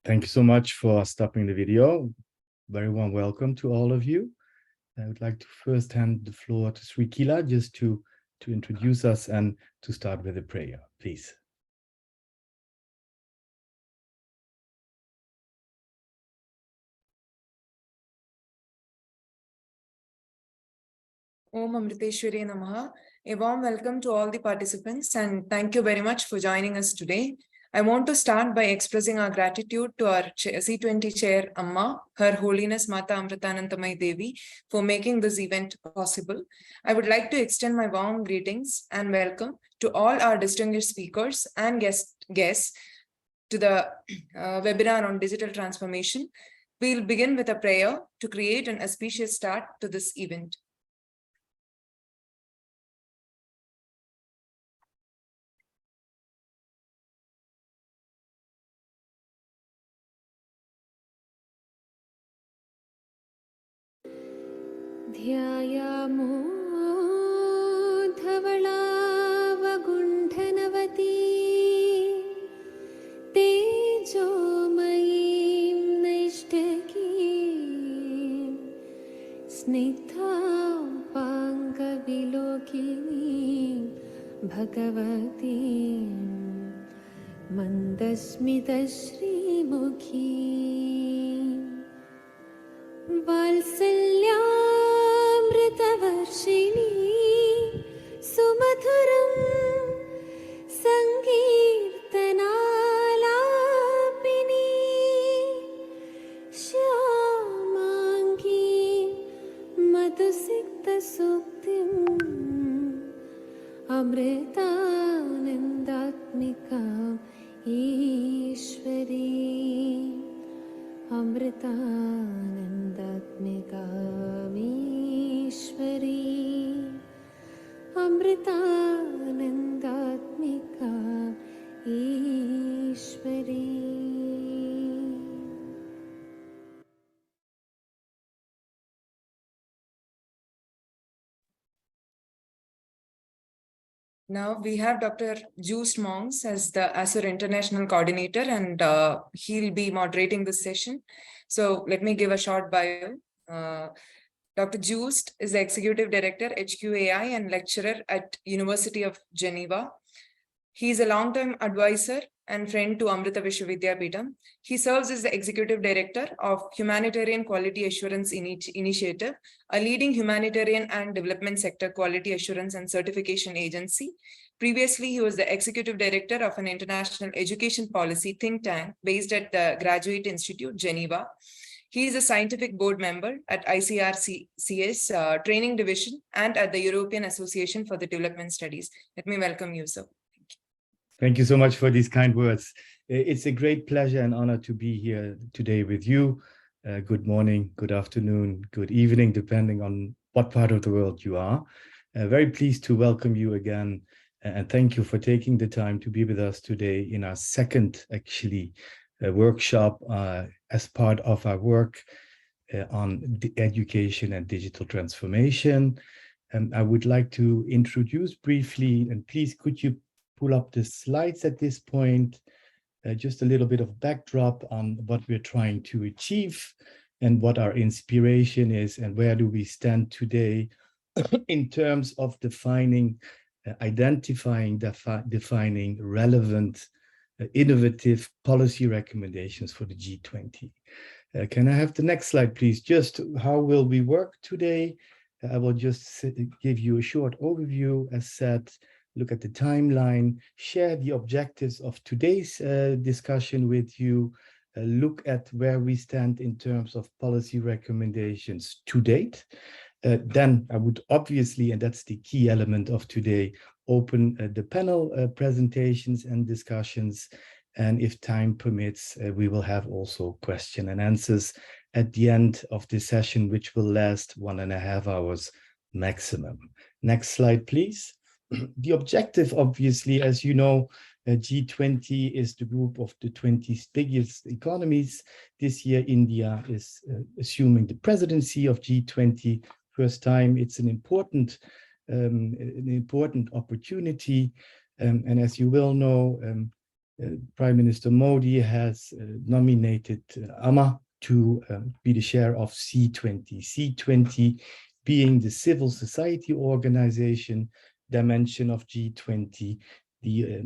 Thank you so much for stopping the video. Very warm welcome to all of you. I would like to first hand the floor to Srikila just to introduce us and to start with a prayer, please. Om Amriteshwari Namaha. A warm welcome to all the participants and thank you very much for joining us today. I want to start by expressing our gratitude to our C20 Chair Amma, Her Holiness Mata Amritanandamayi Devi, for making this event possible. I would like to extend my warm greetings and welcome to all our distinguished speakers and guests to the webinar on digital transformation. We'll begin with a prayer to create an auspicious start to this event. ध्यायामो धवलावगुण्ठनवती तेजोमयीं नैष्ठकीं स्निग्धापाङ्गविलोकिनीं भगवतीं मन्दस्मितश्रीमुखीं वात्सल्यामृतवर्षिणी सुमधुरं सङ्कीर्तनालापिनी श्यामाङ्गी मधुसिक्तसूक्तिम् अमृतानन्दात्मिकाम् Ishwari अमृतानन्दात्मिकामीश्वरी अमृतानन्दात्मिका Ishwari. Now we have Dr. Joost Monks as the ASUR International Coordinator, and he'll be moderating this session. So let me give a short bio. Dr. Joost is the Executive Director, HQAI, and lecturer at University of Geneva. He is a long-time advisor and friend to Amrita Vishwavidyapeetham. He serves as the Executive Director of Humanitarian Quality Assurance Initiative, a leading humanitarian and development sector quality assurance and certification agency. Previously, he was the Executive Director of an international education policy think tank based at the Graduate Institute, Geneva. He is a scientific board member at ICRC's training division and at the European Association for the Development Studies. Let me welcome you, sir. Thank you so much for these kind words. It's a great pleasure and honor to be here today with you. Good morning, good afternoon, good evening, depending on what part of the world you are. Very pleased to welcome you again, and thank you for taking the time to be with us today in our second, actually, workshop as part of our work on the education and digital transformation. I would like to introduce briefly, and please could you pull up the slides at this point, just a little bit of backdrop on what we're trying to achieve and what our inspiration is and where do we stand today in terms of defining, defining relevant, innovative policy recommendations for the G20. Can I have the next slide, please? Just how will we work today? I will just give you a short overview, as said, look at the timeline, share the objectives of today's discussion with you, look at where we stand in terms of policy recommendations to date. Then I would obviously, and that's the key element of today, open the panel presentations and discussions. And if time permits, we will have also question and answers at the end of this session, which will last 1.5 hours maximum. Next slide, please. The objective, obviously, as you know, G20 is the group of the 20 biggest economies. This year, India is assuming the presidency of G20. First time, it's an important opportunity. And as you well know, Prime Minister Modi has nominated Amma to be the chair of C20. C20 being the civil society organization dimension of G20, the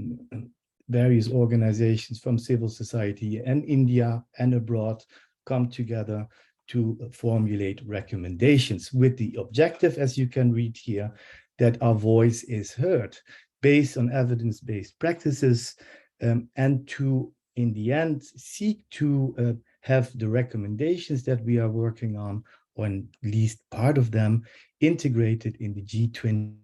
various organizations from civil society and India and abroad come together to formulate recommendations with the objective, as you can read here, that our voice is heard based on evidence-based practices, and to, in the end, seek to have the recommendations that we are working on, or at least part of them, integrated in the G20.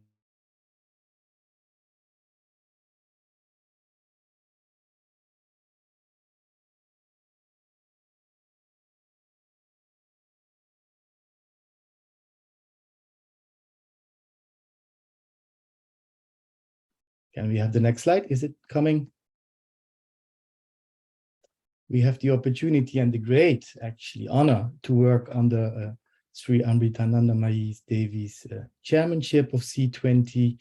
Can we have the next slide? Is it coming? We have the opportunity and the great, actually, honor to work under Sri Amritananda Mayi Devi's chairmanship of C20.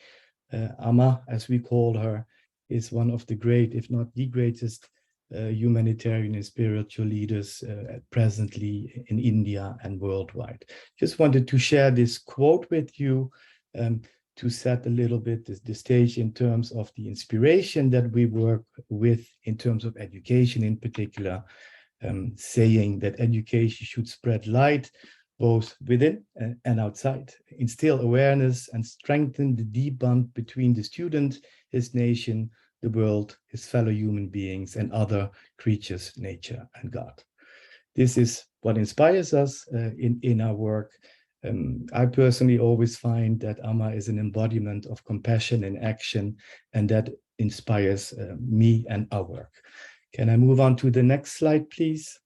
Amma, as we call her, is one of the great, if not the greatest, humanitarian and spiritual leaders presently in India and worldwide. Just wanted to share this quote with you to set a little bit the stage in terms of the inspiration that we work with in terms of education in particular, saying that education should spread light both within and outside, instill awareness and strengthen the deep bond between the student, his nation, the world, his fellow human beings, and other creatures, nature, and God. This is what inspires us in our work. I personally always find that Amma is an embodiment of compassion in action, and that inspires me and our work. Can I move on to the next slide, please?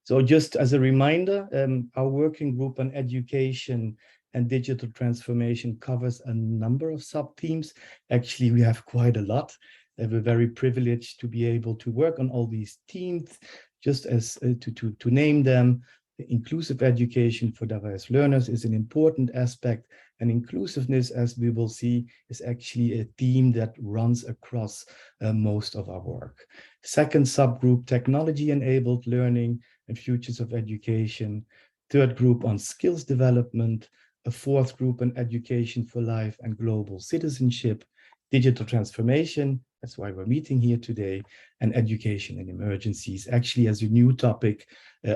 So just as a reminder, our working group on education and digital transformation covers a number of sub-themes. Actually, we have quite a lot. We're very privileged to be able to work on all these themes, just as to name them. Inclusive education for diverse learners is an important aspect, and inclusiveness, as we will see, is actually a theme that runs across most of our work. Second subgroup, technology-enabled learning and futures of education. Third group on skills development. A fourth group on education for life and global citizenship. Digital transformation, that's why we're meeting here today, and education in emergencies, actually as a new topic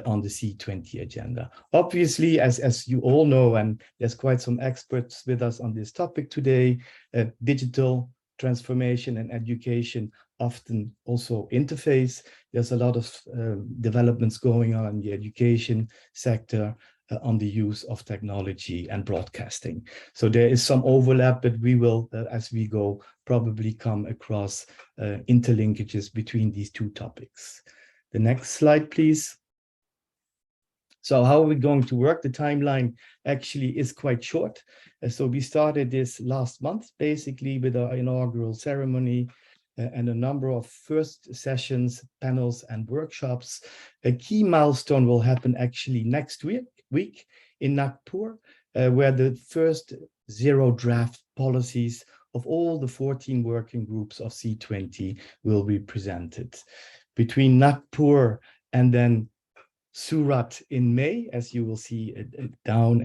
on the C20 agenda. Obviously, as you all know, and there's quite some experts with us on this topic today, digital transformation and education often also interface. There's a lot of developments going on in the education sector on the use of technology and broadcasting. So there is some overlap, but we will, as we go, probably come across interlinkages between these two topics. The next slide, please. So how are we going to work? The timeline actually is quite short. So we started this last month, basically with our inaugural ceremony and a number of first sessions, panels, and workshops. A key milestone will happen actually next week in Nagpur, where the first zero draft policies of all the 14 working groups of C20 will be presented. Between Nagpur and then Surat in May, as you will see down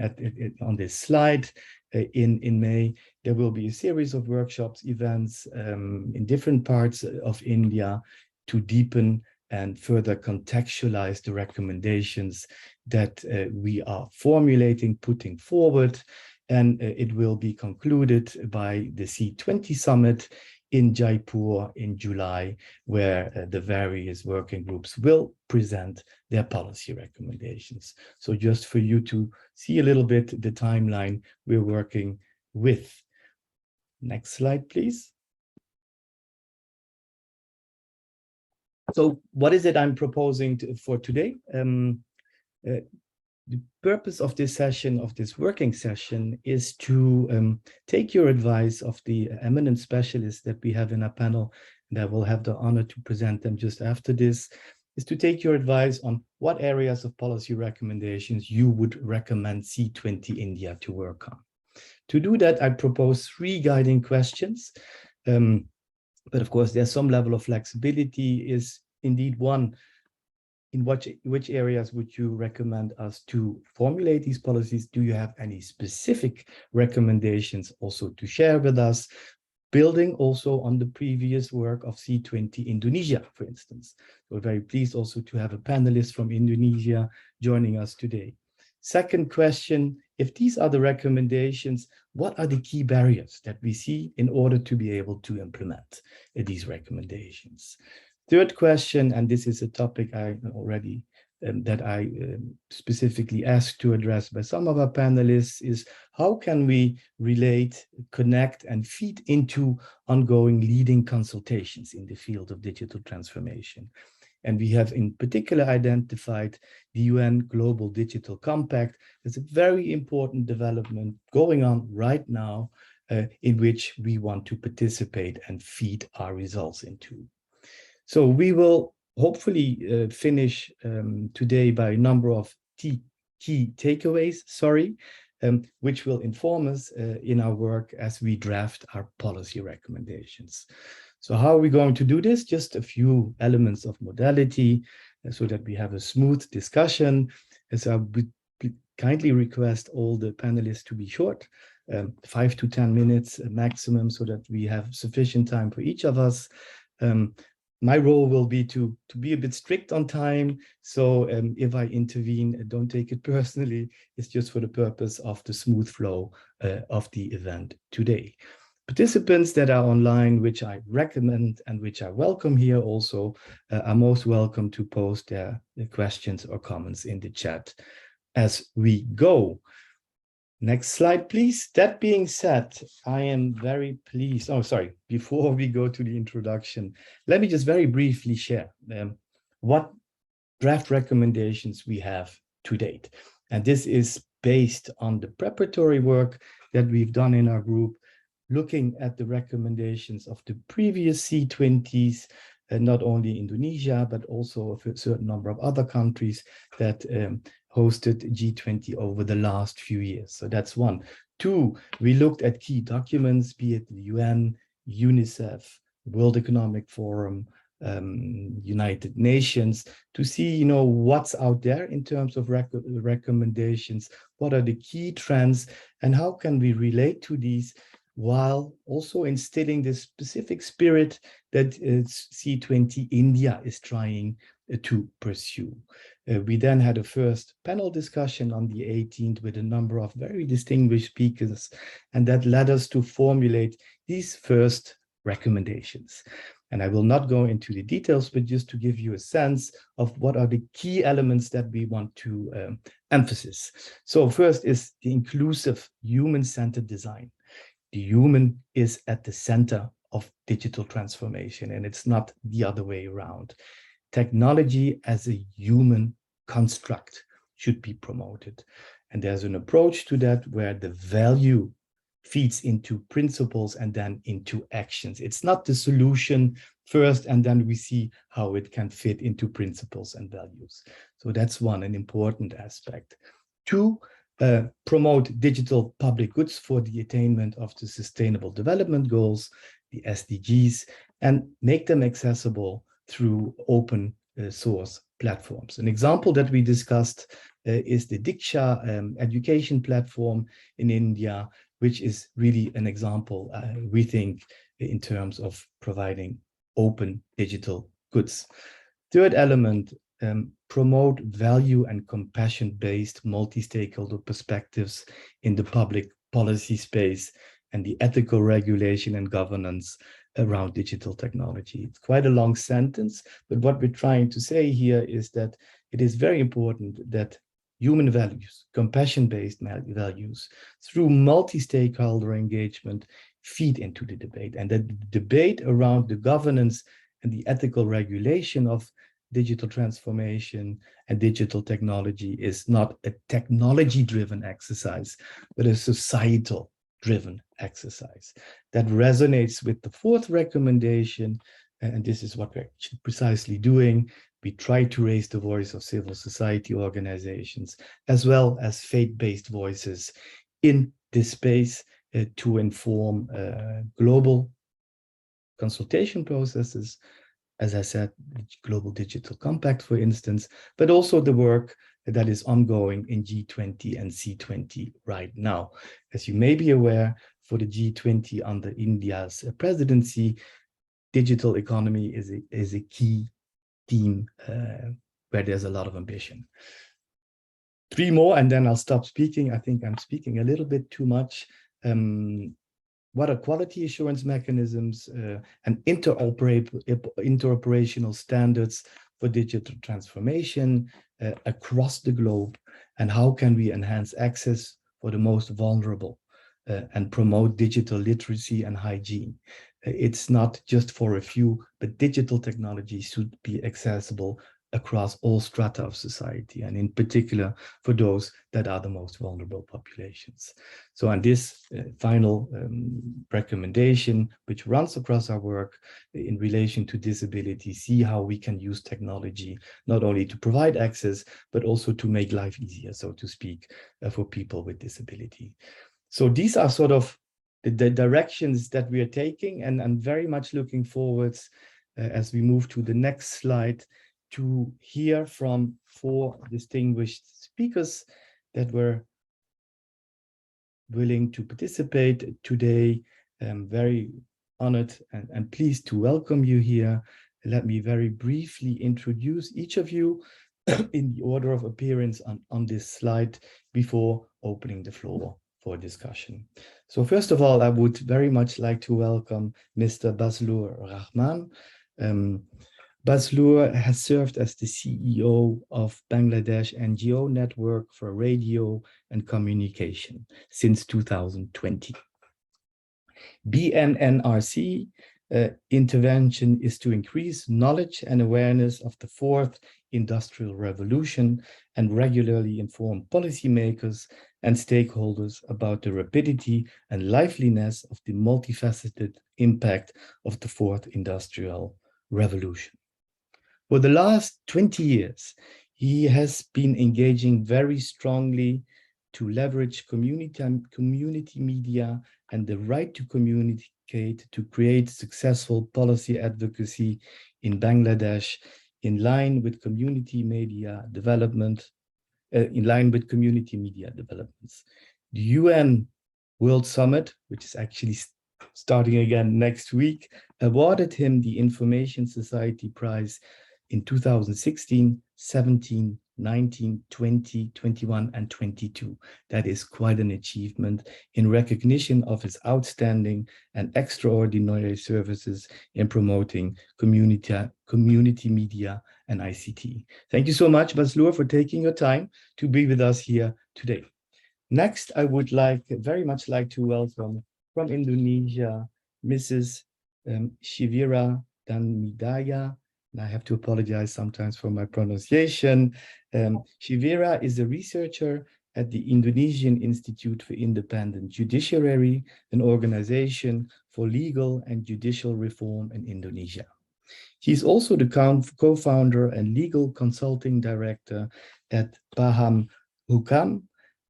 on this slide, in May, there will be a series of workshops, events in different parts of India to deepen and further contextualize the recommendations that we are formulating, putting forward, and it will be concluded by the C20 summit in Jaipur in July, where the various working groups will present their policy recommendations. So just for you to see a little bit the timeline we're working with. Next slide, please. So what is it I'm proposing for today? The purpose of this session, of this working session, is to take your advice of the eminent specialists that we have in our panel, and I will have the honor to present them just after this, is to take your advice on what areas of policy recommendations you would recommend C20 India to work on. To do that, I propose 3 guiding questions. But of course, there's some level of flexibility is indeed one. In which areas would you recommend us to formulate these policies? Do you have any specific recommendations also to share with us? Building also on the previous work of C20 Indonesia, for instance. We're very pleased also to have a panelist from Indonesia joining us today. Second question, if these are the recommendations, what are the key barriers that we see in order to be able to implement these recommendations? Third question, and this is a topic I already that I specifically asked to address by some of our panelists, is how can we relate, connect, and feed into ongoing leading consultations in the field of digital transformation? And we have in particular identified the UN Global Digital Compact as a very important development going on right now, in which we want to participate and feed our results into. So we will hopefully finish today by a number of key takeaways, which will inform us in our work as we draft our policy recommendations. So how are we going to do this? Just a few elements of modality so that we have a smooth discussion. As I would kindly request all the panelists to be short, 5 to 10 minutes maximum, so that we have sufficient time for each of us. My role will be to be a bit strict on time. So if I intervene, don't take it personally. It's just for the purpose of the smooth flow of the event today. Participants that are online, which I recommend and which I welcome here also, are most welcome to post their questions or comments in the chat as we go. Next slide, please. That being said, I am very pleased. Oh, sorry. Before we go to the introduction, let me just very briefly share what draft recommendations we have to date. And this is based on the preparatory work that we've done in our group, looking at the recommendations of the previous C20s, not only Indonesia, but also a certain number of other countries that hosted G20 over the last few years. So that's one. Two, we looked at key documents, be it the UN, UNICEF, World Economic Forum, United Nations, to see, what's out there in terms of recommendations, what are the key trends, and how can we relate to these while also instilling this specific spirit that C20 India is trying to pursue. We then had a first panel discussion on the 18th with a number of very distinguished speakers, and that led us to formulate these first recommendations. And I will not go into the details, but just to give you a sense of what are the key elements that we want to emphasize. So first is the inclusive human-centered design. The human is at the center of digital transformation, and it's not the other way around. Technology as a human construct should be promoted. And there's an approach to that where the value feeds into principles and then into actions. It's not the solution first, and then we see how it can fit into principles and values. So that's one, an important aspect. Two, promote digital public goods for the attainment of the Sustainable Development Goals, the SDGs, and make them accessible through open source platforms. An example that we discussed is the Diksha education platform in India, which is really an example, we think, in terms of providing open digital goods. Third element, promote value and compassion-based multi-stakeholder perspectives in the public policy space and the ethical regulation and governance around digital technology. It's quite a long sentence, but what we're trying to say here is that it is very important that human values, compassion-based values, through multi-stakeholder engagement, feed into the debate, and that the debate around the governance and the ethical regulation of digital transformation and digital technology is not a technology-driven exercise, but a societal-driven exercise. That resonates with the fourth recommendation, and this is what we're precisely doing. We try to raise the voice of civil society organizations, as well as faith-based voices in this space to inform global consultation processes, as I said, the Global Digital Compact, for instance, but also the work that is ongoing in G20 and C20 right now. As you may be aware, for the G20 under India's presidency, digital economy is a key theme where there's a lot of ambition. 3 more, and then I'll stop speaking. I think I'm speaking a little bit too much. What are quality assurance mechanisms and interoperational standards for digital transformation across the globe? And how can we enhance access for the most vulnerable and promote digital literacy and hygiene? It's not just for a few, but digital technology should be accessible across all strata of society, and in particular for those that are the most vulnerable populations. So on this final recommendation, which runs across our work in relation to disability, see how we can use technology not only to provide access, but also to make life easier, so to speak, for people with disability. So these are sort of the directions that we are taking, and I'm very much looking forward as we move to the next slide to hear from 4 distinguished speakers that were willing to participate today. I'm very honored and pleased to welcome you here. Let me very briefly introduce each of you in the order of appearance on this slide before opening the floor for discussion. So first of all, I would very much like to welcome Mr. Bazlur Rahman. Bazlur has served as the CEO of Bangladesh NGO Network for Radio and Communication since 2020. BNNRC intervention is to increase knowledge and awareness of the 4th industrial revolution and regularly inform policymakers and stakeholders about the rapidity and liveliness of the multifaceted impact of the 4th industrial revolution. For the last 20 years, he has been engaging very strongly to leverage community media and the right to communicate to create successful policy advocacy in Bangladesh in line with community media developments. The UN World Summit, which is actually starting again next week, awarded him the Information Society Prize in 2016, 17, 19, 20, 21, and 22. That is quite an achievement in recognition of his outstanding and extraordinary services in promoting community media and ICT. Thank you so much, Bazlur, for taking your time to be with us here today. Next, I would very much like to welcome from Indonesia, Mrs. Shivira Danmidaya. And I have to apologize sometimes for my pronunciation. Shivira is a researcher at the Indonesian Institute for Independent Judiciary, an organization for legal and judicial reform in Indonesia. She's also the co-founder and legal consulting director at Paham Hukam,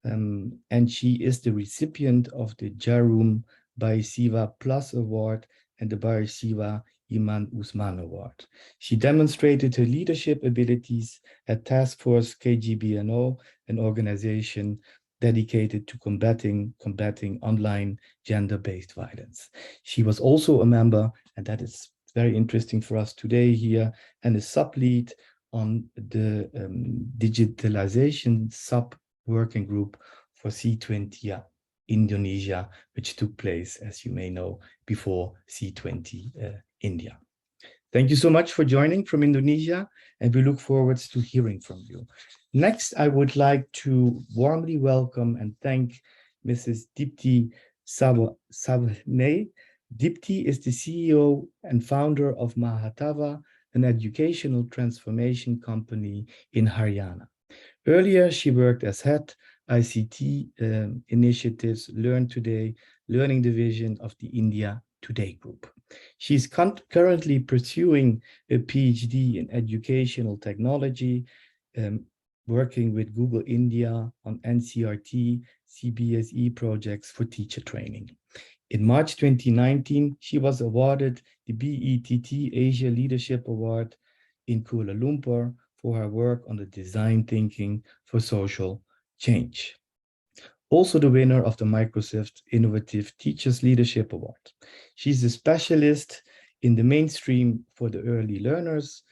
and she is the recipient of the Jarum Bayasiwa Plus Award and the Bayasiwa Iman Usman Award. She demonstrated her leadership abilities at Task Force KGBNO, an organization dedicated to combating online gender-based violence. She was also a member, and that is very interesting for us today here, and a sub-lead on the digitalization sub-working group for C20 Indonesia, which took place, as you may know, before C20 India. Thank you so much for joining from Indonesia, and we look forward to hearing from you. Next, I would like to warmly welcome and thank Mrs. Dipti Savne. Dipti is the CEO and founder of Mahatava, an educational transformation company in Haryana. Earlier, she worked as head ICT initiatives Learn Today, Learning Division of the India Today Group. She's currently pursuing a PhD in educational technology, working with Google India on NCRT, CBSE projects for teacher training. In March 2019, she was awarded the BETT Asia Leadership Award in Kuala Lumpur for her work on the design thinking for social change. Also the winner of the Microsoft Innovative Teachers Leadership Award. She's a specialist in the mainstream for the early learners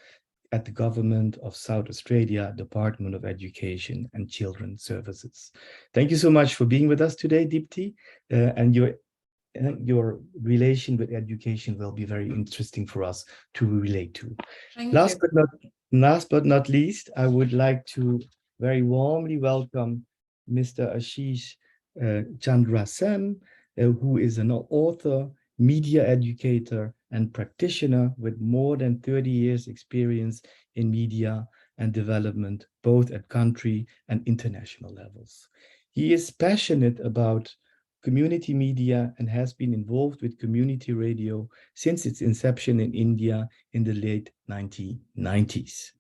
at the Government of South Australia, Department of Education and Children's Services. Thank you so much for being with us today, Deepti, and your relation with education will be very interesting for us to relate to. Last but not least, I would like to very warmly welcome Mr. Ashish Chandra Sen, who is an author, media educator, and practitioner with more than 30 years experience in media and development, both at country and international levels. He is passionate about community media and has been involved with community radio since its inception in India in the late 1990s.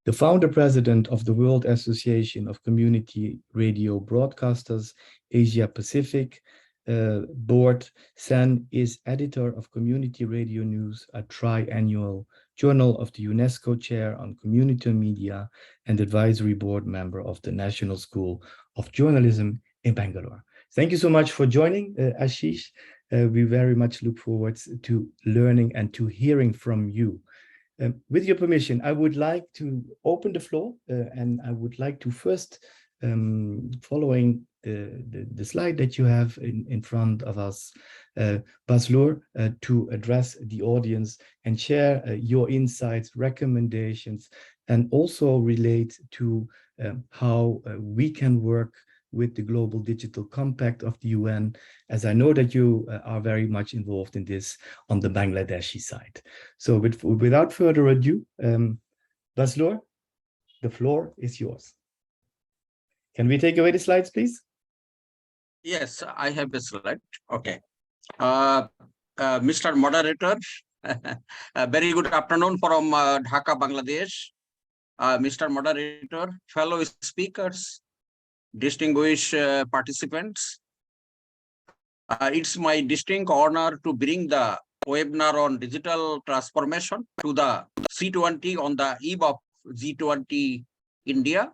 The founder president of the World Association of Community Radio Broadcasters Asia Pacific board, Sen is editor of Community Radio News, a triannual journal of the UNESCO Chair on Community Media, and advisory board member of the National School of Journalism in Bangalore. Thank you so much for joining, Ashish. We very much look forward to learning and to hearing from you. With your permission, I would like to open the floor and I would like to first, following the slide that you have in front of us, Baslur, to address the audience and share your insights, recommendations, and also relate to how we can work with the Global Digital Compact of the UN, as I know that you are very much involved in this on the Bangladeshi side. So without further ado, Baslur, the floor is yours. Can we take away the slides, please? Yes, I have a slide. Okay. Mr. Moderator, a very good afternoon from Dhaka, Bangladesh. Mr. Moderator, fellow speakers, distinguished participants. It's my distinct honor to bring the webinar on digital transformation to the C20 on the eve of G20 India.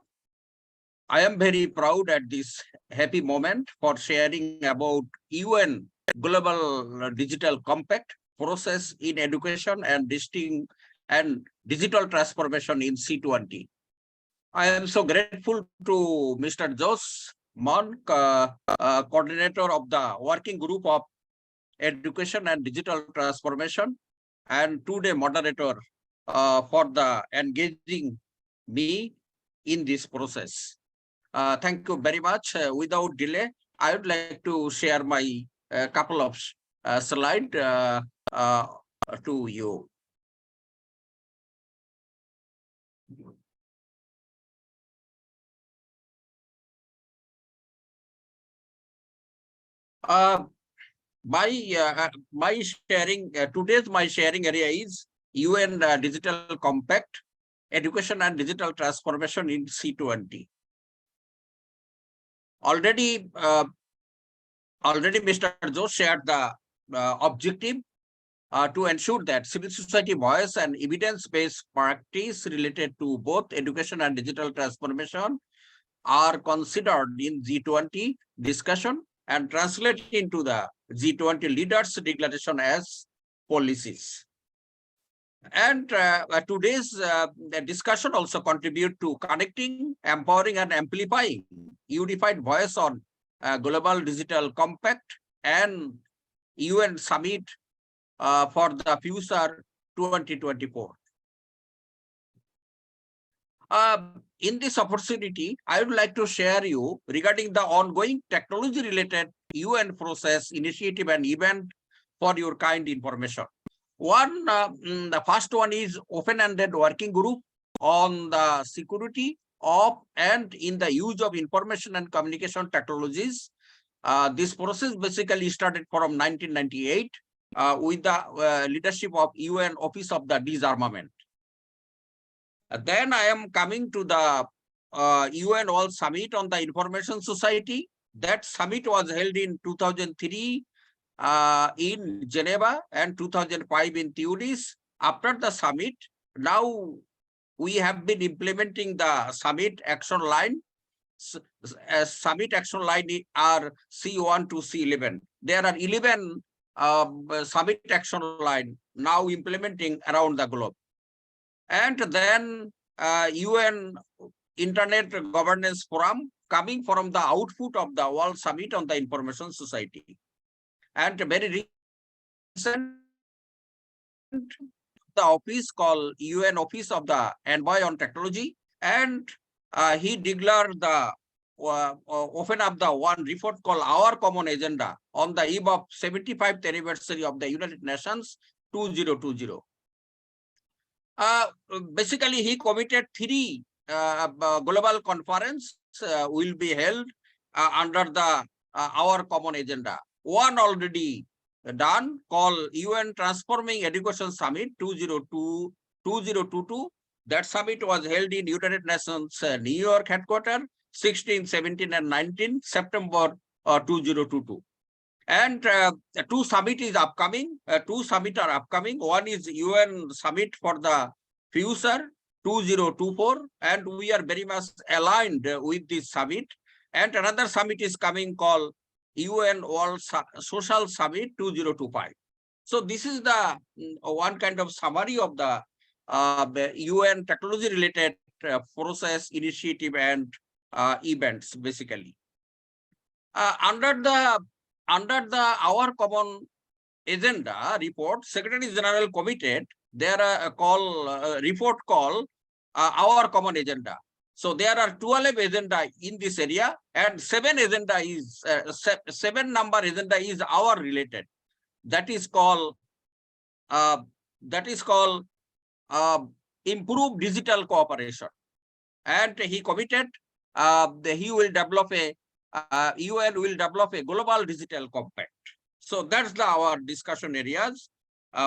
I am very proud at this happy moment for sharing about UN Global Digital Compact process in education and digital transformation in C20. I am so grateful to Mr. Jos Monk, coordinator of the Working Group of Education and Digital Transformation, and today moderator for the engaging me in this process. Thank you very much. Without delay, I would like to share my couple of slides to you. My sharing today's sharing area is UN Digital Compact, Education and Digital Transformation in C20. Already Mr. Joe shared the objective to ensure that civil society voice and evidence-based practice related to both education and digital transformation are considered in G20 discussion and translated into the G20 leaders' declaration as policies. And today's discussion also contribute to connecting, empowering, and amplifying unified voice on Global Digital Compact and UN Summit for the future 2024. In this opportunity, I would like to share you regarding the ongoing technology-related UN process, initiative, and event for your kind information. One, the first one is open-ended working group on the security of and in the use of information and communication technologies. This process basically started from 1998 with the leadership of UN Office of the Disarmament. Then I am coming to the UN World Summit on the Information Society That summit was held in 2003 in Geneva and 2005 in Tunis. After the summit, now we have been implementing the summit action line. Summit action line are C1 to C11. There are 11 summit action line now implementing around the globe. And then UN Internet Governance Forum coming from the output of the World Summit on the Information Society. And very recent, the office called UN Office of the Envoy on Technology, and he declared the open up the one report called Our Common Agenda on the eve of 75th anniversary of the United Nations 2020. Basically, he committed 3 global conference will be held under the Our Common Agenda. One already done called UN Transforming Education Summit 2022. That summit was held in United Nations New York headquarters 16, 17, and 19 September 2022. And 2 summit is upcoming. 2 summit are upcoming. One is UN Summit for the Future 2024, and we are very much aligned with this summit. And another summit is coming called UN World Social Summit 2025. So this is the one kind of summary of the UN technology related process, initiative, and events basically. Under the Our Common Agenda report, Secretary General committed there are report called Our Common Agenda. So there are 12 agenda in this area, and 7 agenda is 7 number agenda is our related. That is called improve digital cooperation. And he committed he will develop a UN will develop a global digital compact. So that's our discussion areas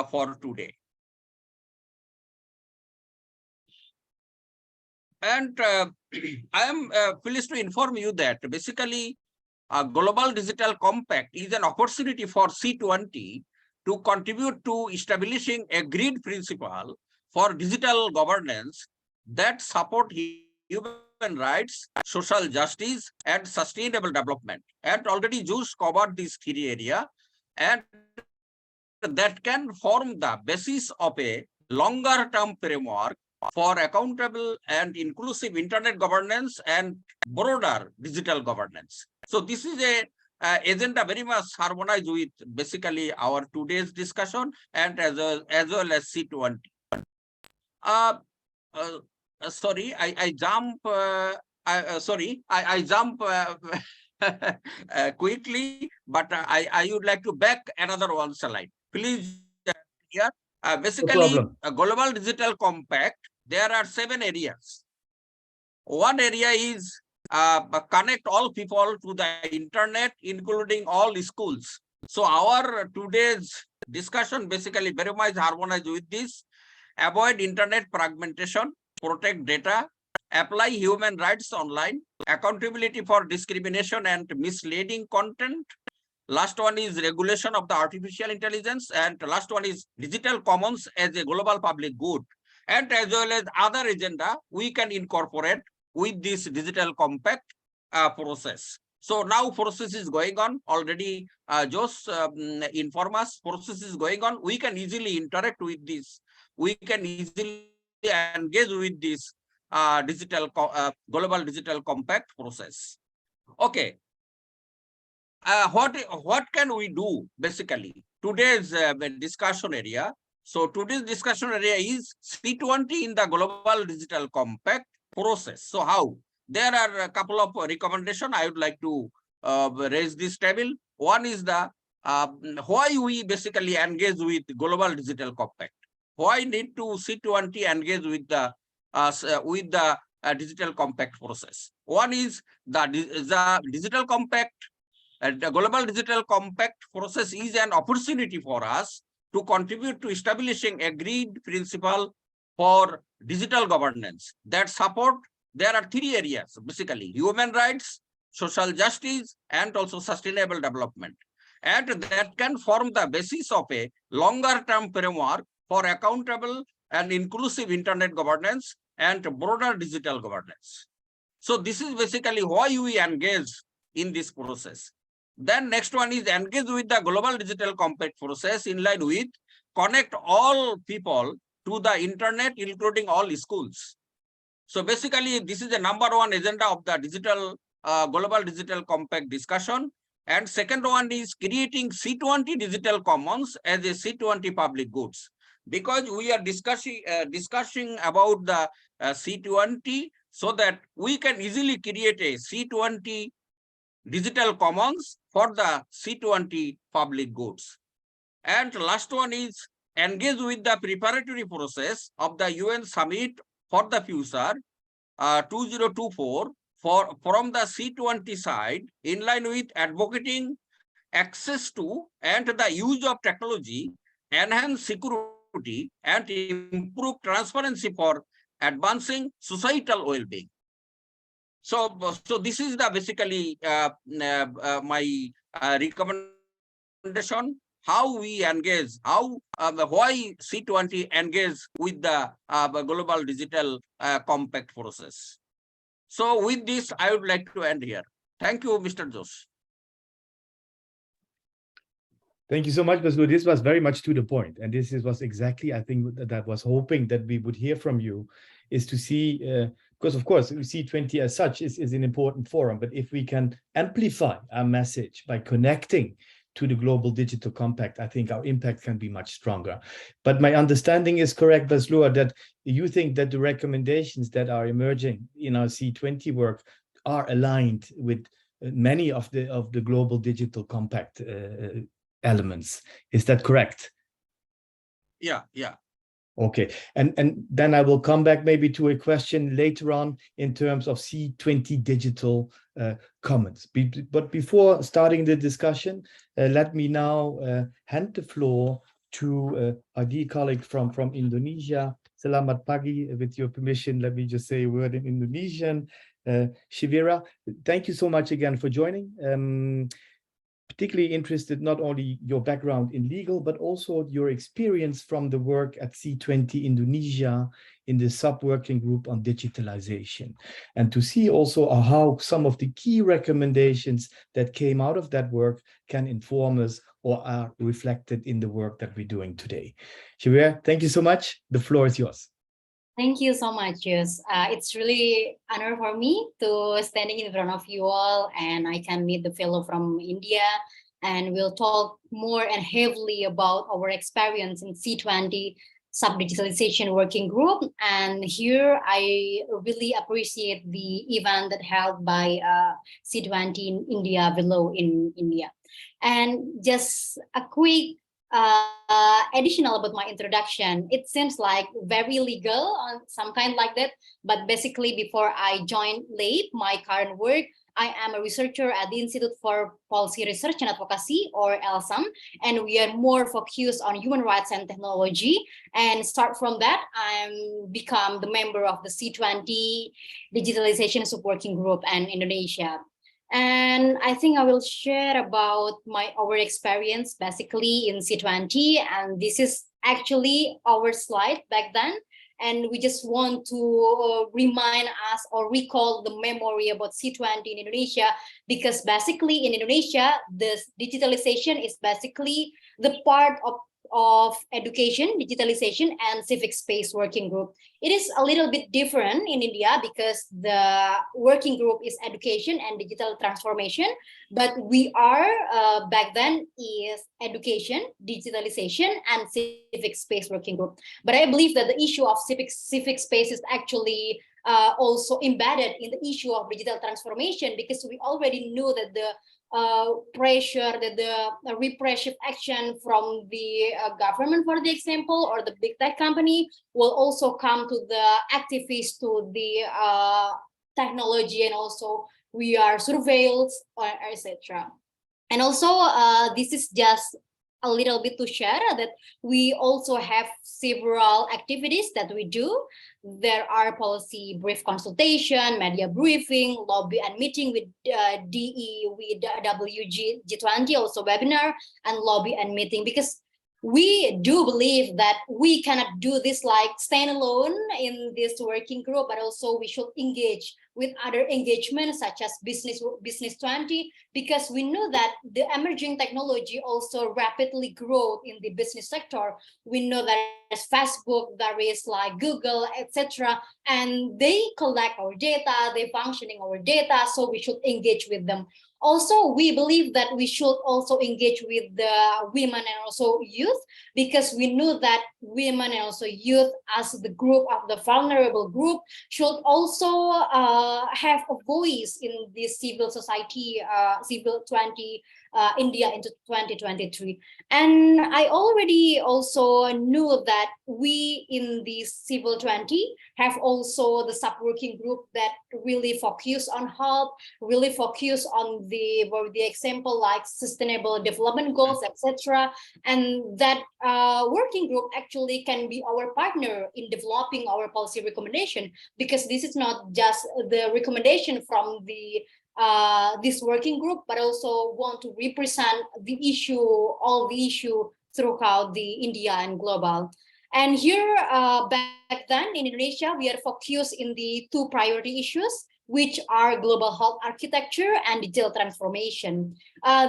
for today. And I am pleased to inform you that basically a global digital compact is an opportunity for C20 to contribute to establishing a agreed principle for digital governance that support human rights, social justice, and sustainable development. And already Jules covered this 3 area, and that can form the basis of a longer-term framework for accountable and inclusive internet governance and broader digital governance. So this is a agenda very much harmonized with basically our today's discussion and as well as C20. Sorry, I jump. I jump quickly, but I would like to back another one slide. Please, here. Basically, a global digital compact. There are 7 areas. One area is connect all people to the internet, including all schools. So our today's discussion basically very much harmonized with this. Avoid internet fragmentation, protect data, apply human rights online, accountability for discrimination and misleading content. Last one is regulation of the artificial intelligence, and last one is digital commons as a global public good. And as well as other agenda, we can incorporate with this digital compact process. So now process is going on already. Josh inform us, process is going on. We can easily interact with this. We can easily engage with this global digital compact process. Okay. What can we do basically? Today's discussion area. So today's discussion area is C20 in the global digital compact process. So how? There are a couple of recommendations I would like to raise this table. One is the why we basically engage with global digital compact. Why need to C20 engage with the digital compact process? One is the digital compact. The global digital compact process is an opportunity for us to contribute to establishing agreed principle for digital governance that support. There are 3 areas basically: human rights, social justice, and also sustainable development. And that can form the basis of a longer-term framework for accountable and inclusive internet governance and broader digital governance. So this is basically why we engage in this process. Then next one is engage with the global digital compact process in line with connect all people to the internet, including all schools. So basically, this is the #1 agenda of the digital global digital compact discussion. And second one is creating C20 digital commons as a C20 public goods. Because we are discussing about the C20, so that we can easily create a C20 digital commons for the C20 public goods. And last one is engage with the preparatory process of the UN Summit for the Future 2024 from the C20 side, in line with advocating access to and the use of technology, enhance security, and improve transparency for advancing societal well-being. So this is the basically my recommendation. How we engage, why C20 engage with the global digital compact process. So with this, I would like to end here. Thank you, Mr. Jose. Thank you so much, Baslu. This was very much to the point. And this was exactly, I think, that I was hoping that we would hear from you, is to see, because of course, C20 as such is an important forum, but if we can amplify our message by connecting to the Global Digital Compact, I think our impact can be much stronger. But my understanding is correct, Baslu, that you think that the recommendations that are emerging in our C20 work are aligned with many of the Global Digital Compact elements. Is that correct? Yeah. Okay, and then I will come back maybe to a question later on in terms of C20 digital comments. But before starting the discussion, let me now hand the floor to our dear colleague from Indonesia. Selamat pagi. With your permission, let me just say a word in Indonesian. Shivira, thank you so much again for joining. Particularly interested not only your background in legal, but also your experience from the work at C20 Indonesia in the sub-working group on digitalization, and to see also how some of the key recommendations that came out of that work can inform us or are reflected in the work that we're doing today. Shivir, thank you so much. The floor is yours. Thank you so much, Jus. It's really an honor for me to standing in front of you all, and I can meet the fellow from India, and we'll talk more and heavily about our experience in C20 Sub-Digitalization Working Group. And here I really appreciate the event that held by C20 in India below in India. And just a quick additional about my introduction. It seems like very legal on some kind like that, but basically before I joined LAPE, my current work, I am a researcher at the Institute for Policy Research and Advocacy, or ELSAM, and we are more focused on human rights and technology. And start from that, I'm become the member of the C20 Digitalization Working Group and Indonesia. And I think I will share about our experience basically in C20, and this is actually our slide back then. And we just want to remind us or recall the memory about C20 in Indonesia, because basically in Indonesia, this digitalization is basically the part of education, digitalization, and civic space working group. It is a little bit different in India because the working group is education and digital transformation, but we are back then is education, digitalization, and civic space working group. But I believe that the issue of civic space is actually also embedded in the issue of digital transformation, because we already knew that the pressure, that the repressive action from the government, for the example, or the big tech company will also come to the activists, to the technology, and also we are surveilled, etc. And also this is just a little bit to share that we also have several activities that we do. There are policy brief consultation, media briefing, lobby and meeting with DE, with G20, also webinar and lobby and meeting, because we do believe that we cannot do this like standalone in this working group, but also we should engage with other engagements such as business 20, because we know that the emerging technology also rapidly grow in the business sector. We know that there's Facebook, there is like Google, etc. And they collect our data, they functioning our data, so we should engage with them. Also, we believe that we should also engage with the women and also youth, because we know that women and also youth as the group of the vulnerable group should also have a voice in this civil society, civil 20 India into 2023. And I already also knew that we in the civil 20 have also the sub-working group that really focus on health, really focus on the example like sustainable development goals, etc. And that working group actually can be our partner in developing our policy recommendation, because this is not just the recommendation from the this working group, but also want to represent the issue, all the issue throughout the India and global. And here, back then in Indonesia, we are focused in the two priority issues, which are global health architecture and digital transformation.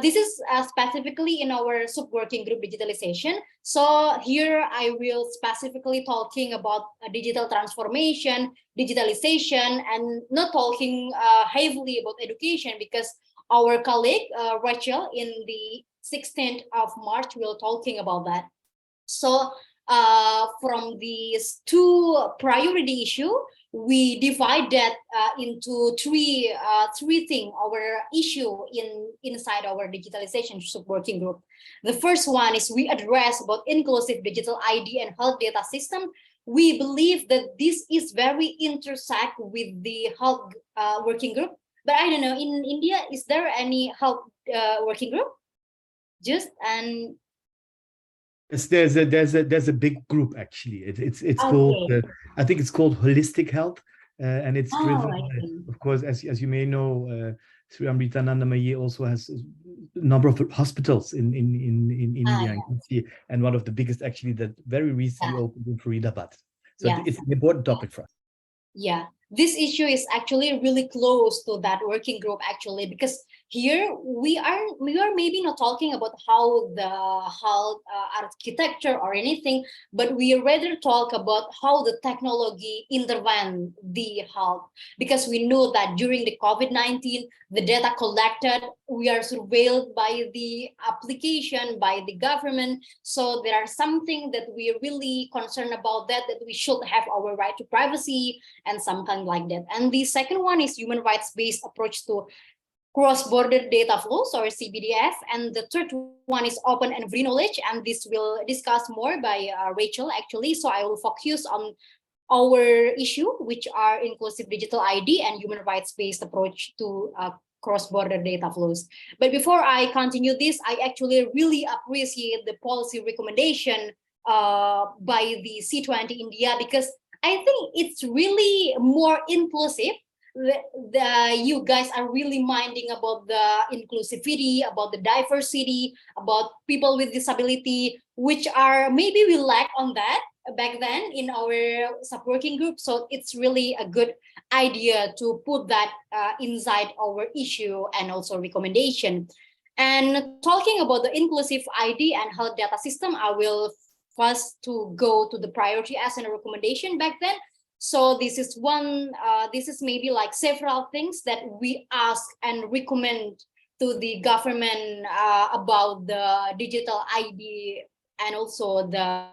This is specifically in our sub-working group digitalization. So here I will specifically talking about digital transformation, digitalization, and not talking heavily about education, because our colleague Rachel in the 16th of March will talking about that. So from these two priority issue, we divide that into three things, our issue inside our digitalization sub-working group. The first one is we address about inclusive digital ID and health data system. We believe that this is very intersect with the health working group. But I don't know, in India, is there any health working group? Just and Yes, there's a big group actually. It's okay. called I think it's called Holistic Health, and it's driven I by, see. of course, as you may know, Sri Amritananda Maye also has a number of hospitals in India, Yeah. and one of the biggest actually that very recently opened in Faridabad. So Yeah. it's an important topic for us. Yeah, this issue is actually really close to that working group actually, because here we are maybe not talking about how the health architecture or anything, but we rather talk about how the technology intervene the health, because we know that during the COVID-19, the data collected, we are surveilled by the application, by the government. So there are something that we are really concerned about, that we should have our right to privacy and something like that. And the second one is human rights-based approach to cross-border data flows, or CBDF. And the third one is open and free knowledge. And this will discuss more by Rachel actually. So I will focus on our issue, which are inclusive digital ID and human rights-based approach to cross-border data flows. But before I continue this, I actually really appreciate the policy recommendation by the C20 India, because I think it's really more inclusive. You guys are really minding about the inclusivity, about the diversity, about people with disability, which are maybe we lack on that back then in our sub-working group. So it's really a good idea to put that inside our issue and also recommendation. And talking about the inclusive ID and health data system, I will first to go to the priority as a recommendation back then. So this is one, this is maybe like several things that we ask and recommend to the government about the digital ID and also the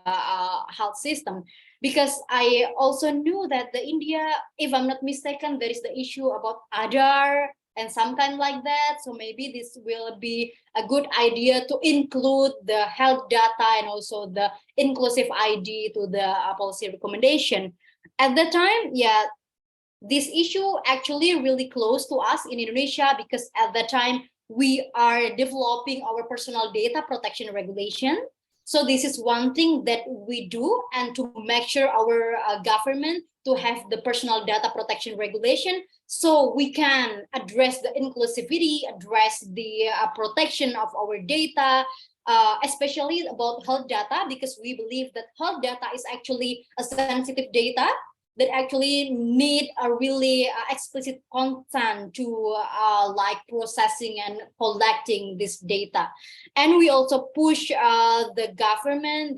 health system. Because I also knew that the India, if I'm not mistaken, there is the issue about Aadhaar and something like that. So maybe this will be a good idea to include the health data and also the inclusive ID to the policy recommendation. At the time, yeah, this issue actually really close to us in Indonesia, because at that time we are developing our personal data protection regulation. So this is one thing that we do, and to make sure our government to have the personal data protection regulation, so we can address the inclusivity, address the protection of our data, especially about health data, because we believe that health data is actually a sensitive data that actually need a really explicit consent to like processing and collecting this data. And we also push the government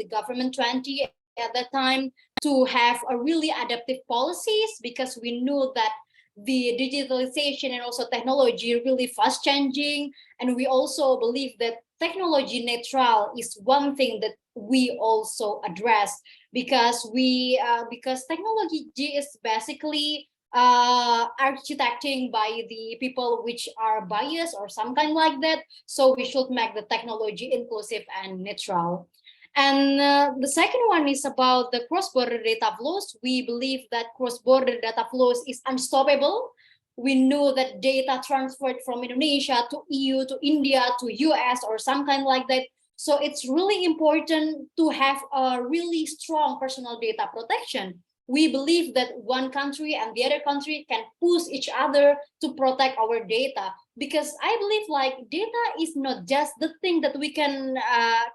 20 at that time, to have a really adaptive policies, because we knew that the digitalization and also technology really fast changing. And we also believe that technology neutral is one thing that we also address, because because technology is basically architecting by the people which are biased or some kind like that. So we should make the technology inclusive and neutral. And the second one is about the cross-border data flows. We believe that cross-border data flows is unstoppable. We know that data transferred from Indonesia to EU, to India, to US, or some kind like that. So it's really important to have a really strong personal data protection. We believe that one country and the other country can push each other to protect our data, because I believe like data is not just the thing that we can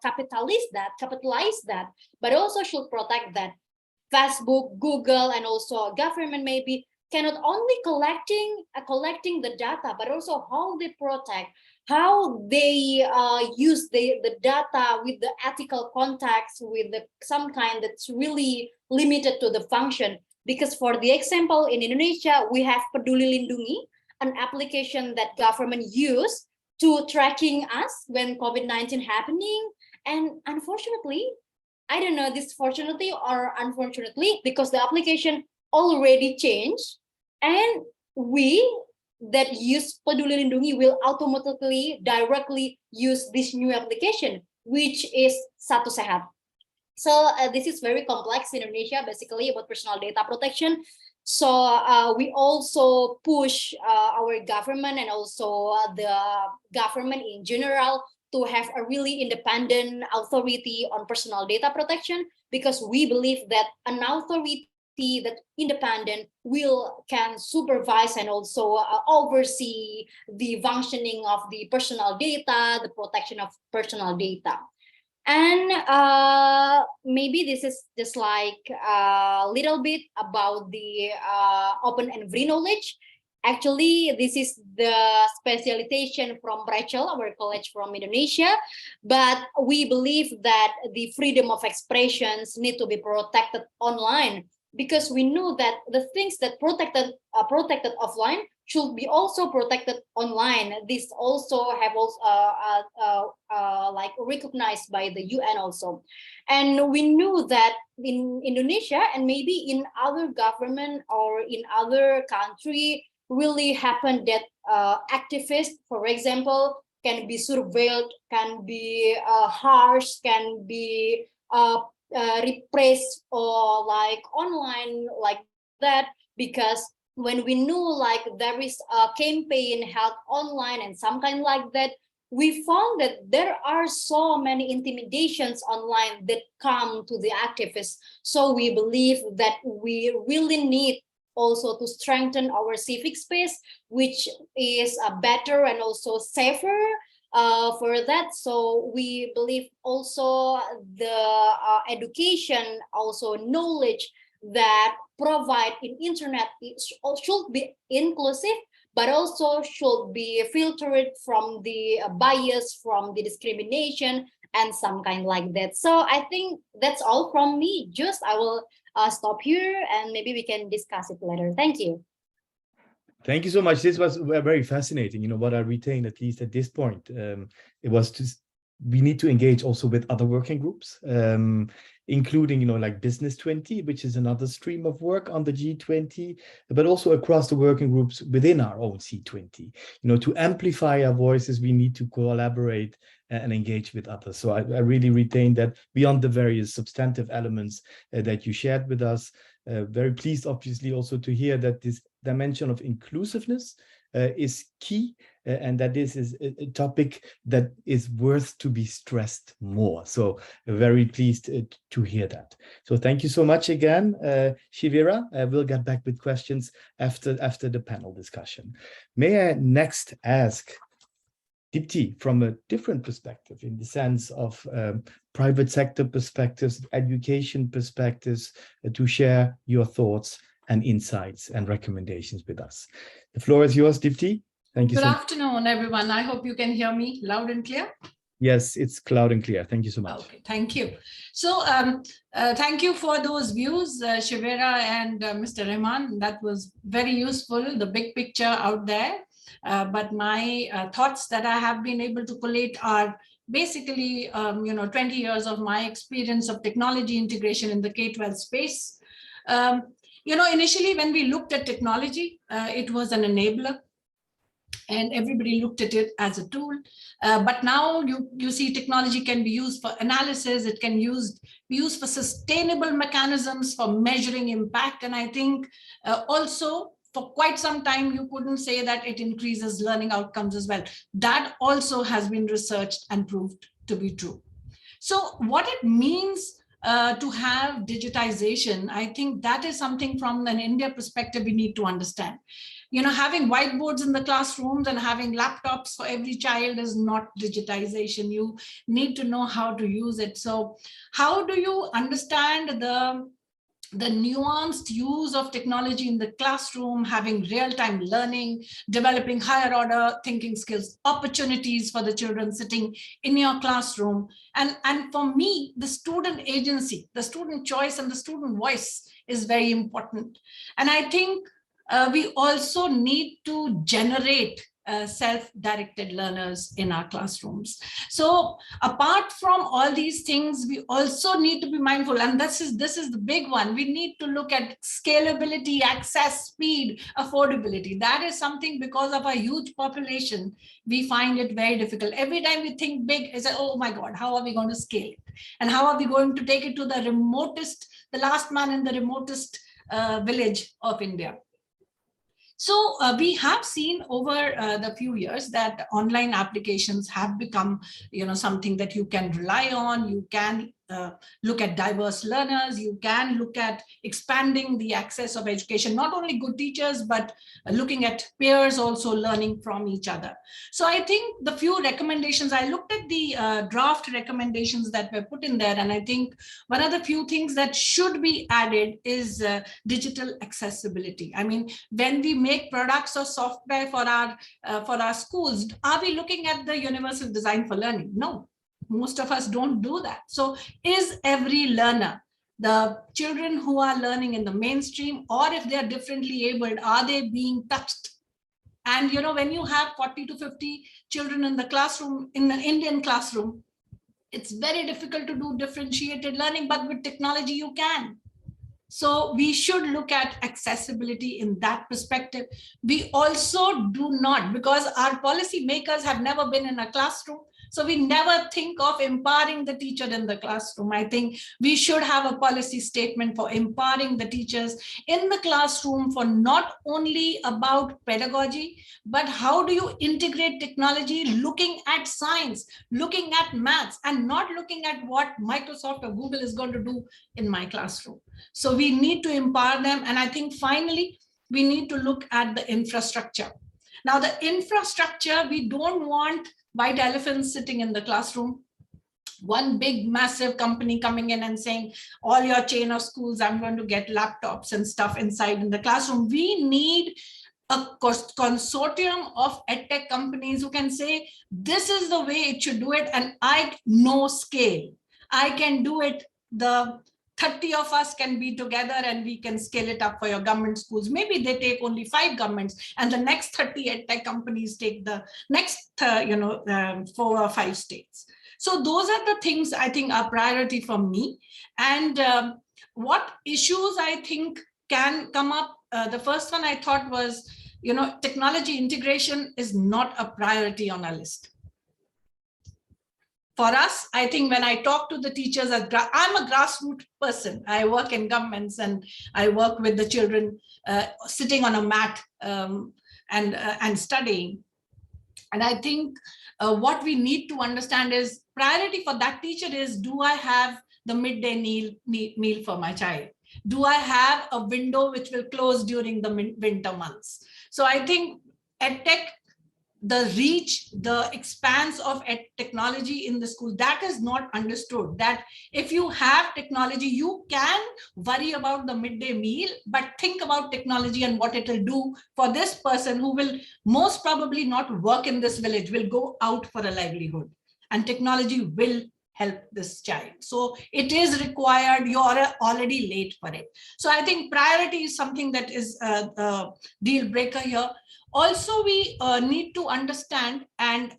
capitalize that, but also should protect that. Facebook, Google, and also government maybe cannot only collecting the data, but also how they protect, how they use the data with the ethical context, with some kind that's really limited to the function. Because for the example, in Indonesia, we have Peduli Lindungi, an application that government use to tracking us when COVID-19 happening. And unfortunately, I don't know this fortunately or unfortunately, because the application already changed, and we that use Peduli Lindungi will automatically directly use this new application, which is Satu Sehat. So this is very complex in Indonesia, basically about personal data protection. So we also push our government and also the government in general to have a really independent authority on personal data protection, because we believe that an authority that independent can supervise and also oversee the functioning of the personal data, the protection of personal data. And maybe this is just like a little bit about the open and free knowledge. Actually, this is the specialization from Rachel, our college from Indonesia, but we believe that the freedom of expressions need to be protected online, because we know that the things that protected offline should be also protected online. This also have like recognized by the UN also. And we knew that in Indonesia and maybe in other government or in other country really happened that activists, for example, can be surveilled, can be harsh, can be repressed or like online like that, because when we knew like there is a campaign held online and some kind like that, we found that there are so many intimidations online that come to the activists. So we believe that we really need also to strengthen our civic space, which is better and also safer for that. So we believe also the education, also knowledge that provide in internet should be inclusive, but also should be filtered from the bias, from the discrimination and some kind like that. So I think that's all from me. Just I will stop here and maybe we can discuss it later. Thank you. Thank you so much. This was very fascinating. You know, what I retained, at least at this point, it was we need to engage also with other working groups, including, you know, like Business 20, which is another stream of work on the G20, but also across the working groups within our own C20. You know, to amplify our voices, we need to collaborate and engage with others. So I really retain that beyond the various substantive elements that you shared with us. Very pleased, obviously, also to hear that this dimension of inclusiveness is key and that this is a topic that is worth to be stressed more. So very pleased to hear that. So thank you so much again, Shivira. We'll get back with questions after the panel discussion. May I next ask Dipti from a different perspective, in the sense of private sector perspectives, education perspectives, to share your thoughts and insights and recommendations with us. The floor is yours, Dipti. Thank you so much. Good afternoon, everyone. I hope you can hear me loud and clear. Yes, it's loud and clear. Thank you so much. Okay, thank you. So thank you for those views, Shivira and Mr. Rahman. That was very useful, the big picture out there. But my thoughts that I have been able to collate are basically, 20 years of my experience of technology integration in the K-12 space. Initially, when we looked at technology, it was an enabler, and everybody looked at it as a tool. But now you see technology can be used for analysis. It can be used for sustainable mechanisms for measuring impact. And I think also for quite some time, you couldn't say that it increases learning outcomes as well. That also has been researched and proved to be true. So what it means to have digitization, I think that is something from an India perspective we need to understand. Having whiteboards in the classrooms and having laptops for every child is not digitization. You need to know how to use it. So how do you understand the nuanced use of technology in the classroom, having real-time learning, developing higher order thinking skills, opportunities for the children sitting in your classroom. And for me, the student agency, the student choice and the student voice is very important. And I think we also need to generate self-directed learners in our classrooms. So apart from all these things, we also need to be mindful, and this is the big one. We need to look at scalability, access, speed, affordability. That is something, because of our huge population, we find it very difficult. Every time we think big, it's like, oh my God, how are we going to scale it? And how are we going to take it to the remotest, the last man in the remotest village of India? So we have seen over the few years that online applications have become, something that you can rely on. You can look at diverse learners. You can look at expanding the access of education, not only good teachers, but looking at peers also learning from each other. So I think the few recommendations, I looked at the draft recommendations that were put in there, and I think one of the few things that should be added is digital accessibility. I mean, when we make products or software for our schools, are we looking at the universal design for learning? No. Most of us don't do that. So is every learner, the children who are learning in the mainstream, or if they are differently abled, are they being touched? And when you have 40 to 50 children in the classroom, in an Indian classroom, it's very difficult to do differentiated learning, but with technology you can. So we should look at accessibility in that perspective. We also do not, because our policy makers have never been in a classroom, so we never think of empowering the teacher in the classroom. I think we should have a policy statement for empowering the teachers in the classroom, for not only about pedagogy, but how do you integrate technology, looking at science, looking at maths, and not looking at what Microsoft or Google is going to do in my classroom. So we need to empower them. And I think finally, we need to look at the infrastructure. Now, the infrastructure, we don't want white elephants sitting in the classroom. One big massive company coming in and saying, all your chain of schools, I'm going to get laptops and stuff inside in the classroom. We need a consortium of edtech companies who can say, this is the way it should do it. And I know scale. I can do it. The 30 of us can be together and we can scale it up for your government schools. Maybe they take only 5 governments, and the next 30 edtech companies take the next 4 or 5 states. So those are the things I think are priority for me. And what issues I think can come up, the first one I thought was, technology integration is not a priority on our list. For us, I think when I talk to the teachers, I'm a grassroots person. I work in governments and I work with the children sitting on a mat and studying. And I think what we need to understand is priority for that teacher is, do I have the midday meal for my child? Do I have a window which will close during the winter months? So I think EdTech, the reach, the expanse of technology in the school, that is not understood. That if you have technology, you can worry about the midday meal, but think about technology and what it will do for this person who will most probably not work in this village, will go out for a livelihood, and technology will help this child. So it is required. You're already late for it. So I think priority is something that is a deal breaker here. Also, we need to understand and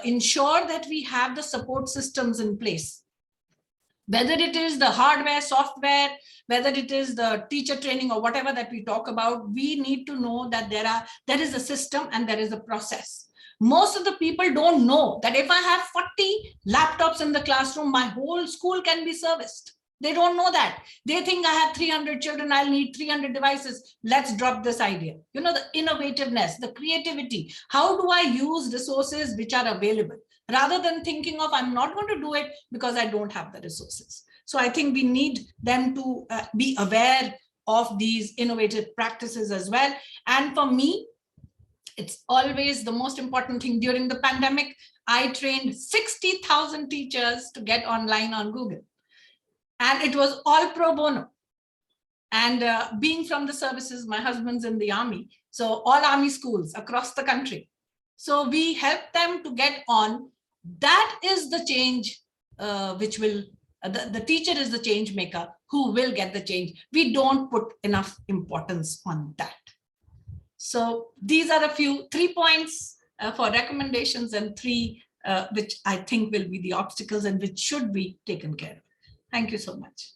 ensure that we have the support systems in place. Whether it is the hardware, software, whether it is the teacher training or whatever that we talk about, we need to know that there is a system and there is a process. Most of the people don't know that if I have 40 laptops in the classroom, my whole school can be serviced. They don't know that. They think I have 300 children, I'll need 300 devices. Let's drop this idea. You know, the innovativeness, the creativity. How do I use resources which are available? Rather than thinking of, I'm not going to do it because I don't have the resources. So I think we need them to be aware of these innovative practices as well. And for me, it's always the most important thing. During the pandemic, I trained 60,000 teachers to get online on Google. And it was all pro bono. And being from the services, my husband's in the army. So all army schools across the country. So we help them to get on. That is the change which will, the teacher is the change maker who will get the change. We don't put enough importance on that. So these are a few 3 points for recommendations, and 3 which I think will be the obstacles and which should be taken care of. Thank you so much.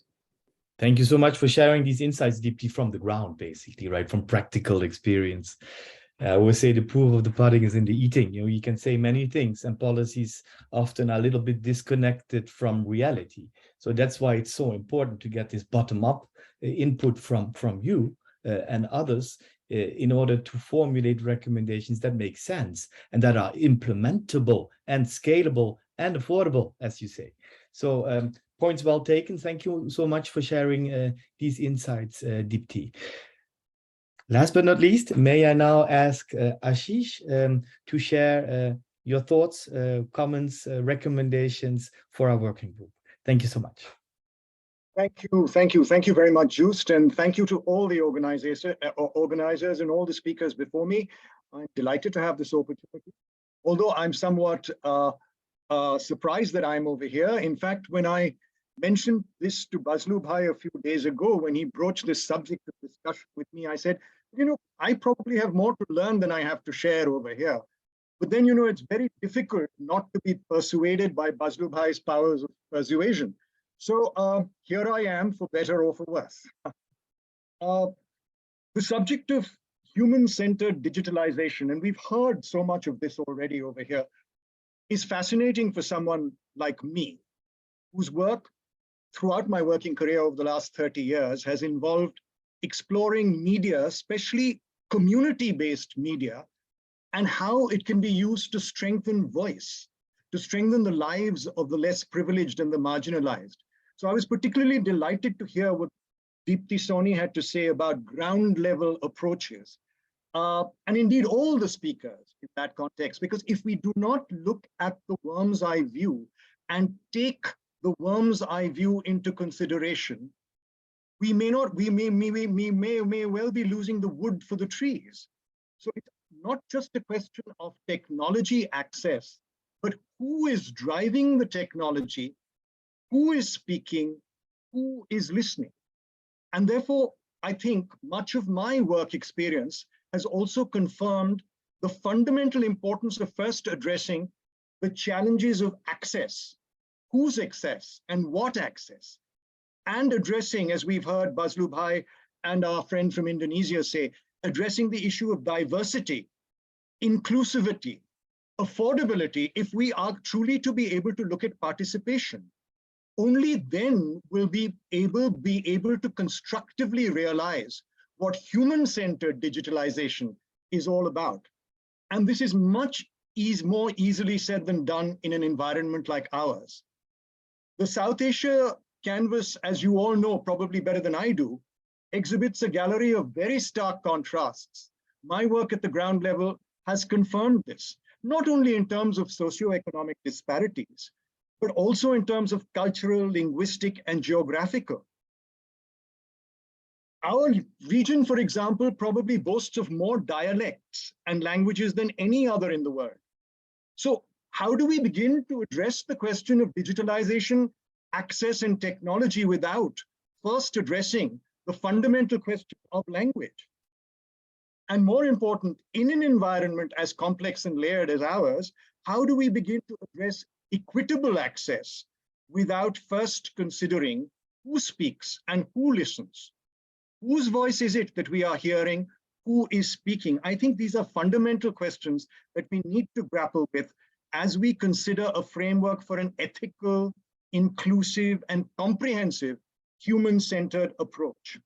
Thank you so much for sharing these insights deeply from the ground, basically, right? From practical experience. I always say the proof of the pudding is in the eating. You know, you can say many things, and policies often are a little bit disconnected from reality. So that's why it's so important to get this bottom-up input from you and others in order to formulate recommendations that make sense and that are implementable and scalable and affordable, as you say. So points well taken. Thank you so much for sharing these insights, Deepti. Last but not least, may I now ask Ashish to share your thoughts, comments, recommendations for our working group. Thank you so much. Thank you very much, Joost, and thank you to all the organizers and all the speakers before me. I'm delighted to have this opportunity, although I'm somewhat surprised that I'm over here. In fact, when I mentioned this to Bazloo Bhai a few days ago, when he broached this subject of discussion with me, I said, you know, I probably have more to learn than I have to share over here. But then, you know, it's very difficult not to be persuaded by Bazloo Bhai's powers of persuasion. So here I am, for better or for worse. The subject of human-centered digitalization, and we've heard so much of this already over here, is fascinating for someone like me, whose work throughout my working career over the last 30 years has involved exploring media, especially community-based media, and how it can be used to strengthen voice, to strengthen the lives of the less privileged and the marginalized. So I was particularly delighted to hear what Deepti Soni had to say about ground level approaches. And indeed all the speakers in that context, because if we do not look at the worm's eye view and take the worm's eye view into consideration, we may well be losing the wood for the trees. So it's not just a question of technology access, but who is driving the technology, who is speaking, who is listening. And therefore, I think much of my work experience has also confirmed the fundamental importance of first addressing the challenges of access, whose access and what access, and addressing, as we've heard Bazloo Bhai and our friend from Indonesia say, addressing the issue of diversity, inclusivity, affordability, if we are truly to be able to look at participation. Only then will we be able to constructively realize what human-centered digitalization is all about. And this is much more easily said than done in an environment like ours. The South Asia canvas, as you all know, probably better than I do, exhibits a gallery of very stark contrasts. My work at the ground level has confirmed this, not only in terms of socioeconomic disparities, but also in terms of cultural, linguistic, and geographical. Our region, for example, probably boasts of more dialects and languages than any other in the world. So how do we begin to address the question of digitalization, access, and technology without first addressing the fundamental question of language? And more important, in an environment as complex and layered as ours, how do we begin to address equitable access without first considering who speaks and who listens? Whose voice is it that we are hearing? Who is speaking? I think these are fundamental questions that we need to grapple with as we consider a framework for an ethical, inclusive, and comprehensive human-centered approach.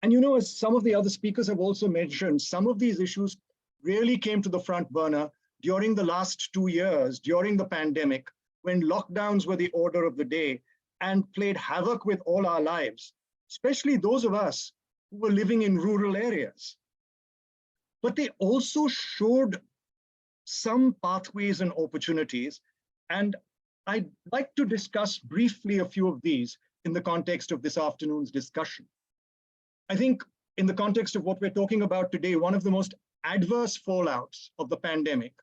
And you know, as some of the other speakers have also mentioned, some of these issues really came to the front burner during the last 2 years, during the pandemic, when lockdowns were the order of the day and played havoc with all our lives, especially those of us who were living in rural areas. But they also showed some pathways and opportunities, and I'd like to discuss briefly a few of these in the context of this afternoon's discussion. I think in the context of what we're talking about today, one of the most adverse fallouts of the pandemic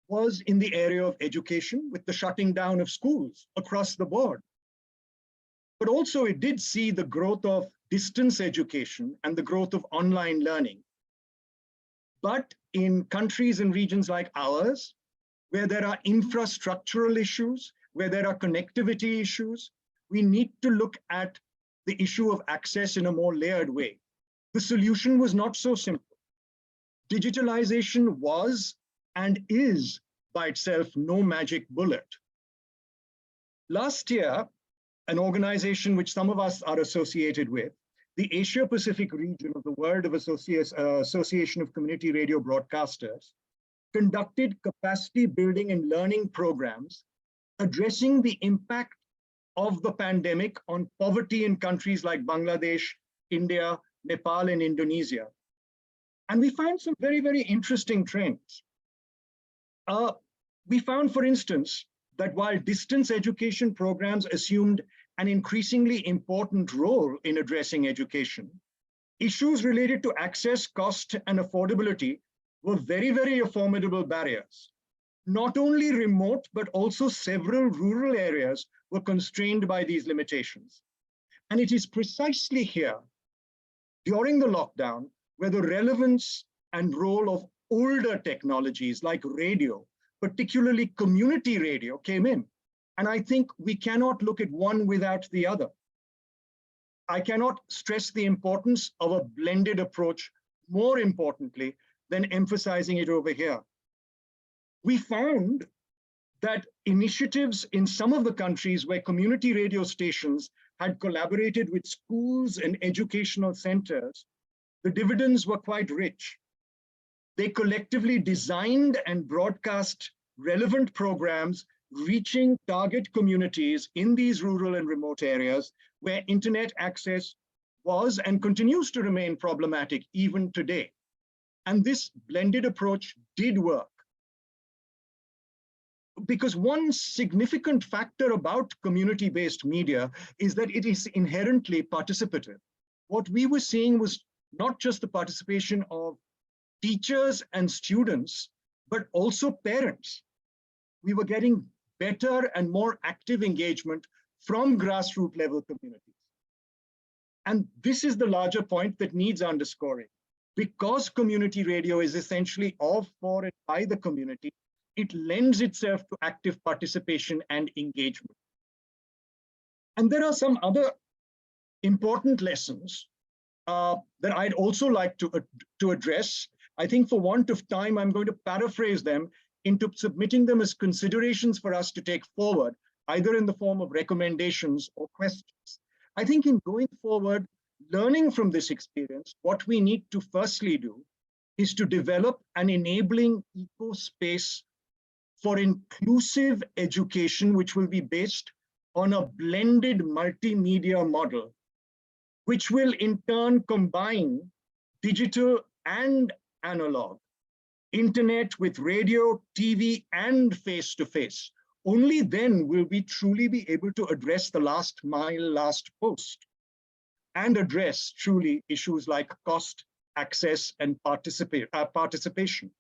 was in the area of education, with the shutting down of schools across the board. But also it did see the growth of distance education and the growth of online learning. But in countries and regions like ours, where there are infrastructural issues, where there are connectivity issues, we need to look at the issue of access in a more layered way. The solution was not so simple. Digitalization was and is by itself no magic bullet. Last year, an organization which some of us are associated with, the Asia Pacific region of the World of Association of Community Radio Broadcasters, conducted capacity building and learning programs addressing the impact of the pandemic on poverty in countries like Bangladesh, India, Nepal, and Indonesia. And we found some very, very interesting trends. We found, for instance, that while distance education programs assumed an increasingly important role in addressing education, issues related to access, cost, and affordability were very, very formidable barriers. Not only remote, but also several rural areas were constrained by these limitations. And it is precisely here, during the lockdown, where the relevance and role of older technologies like radio, particularly community radio, came in. And I think we cannot look at one without the other. I cannot stress the importance of a blended approach more importantly than emphasizing it over here. We found that initiatives in some of the countries where community radio stations had collaborated with schools and educational centers, the dividends were quite rich. They collectively designed and broadcast relevant programs reaching target communities in these rural and remote areas where internet access was and continues to remain problematic even today. And this blended approach did work. Because one significant factor about community-based media is that it is inherently participative. What we were seeing was not just the participation of teachers and students, but also parents. We were getting better and more active engagement from grassroots level communities. And this is the larger point that needs underscoring. Because community radio is essentially of, for, and by the community, it lends itself to active participation and engagement. And there are some other important lessons that I'd also like to address. I think for want of time, I'm going to paraphrase them into submitting them as considerations for us to take forward, either in the form of recommendations or questions. I think in going forward, learning from this experience, what we need to firstly do is to develop an enabling eco-space for inclusive education, which will be based on a blended multimedia model, which will in turn combine digital and analog, internet with radio, TV, and face-to-face. Only then will we truly be able to address the last mile, last post, and address truly issues like cost, access, and participation,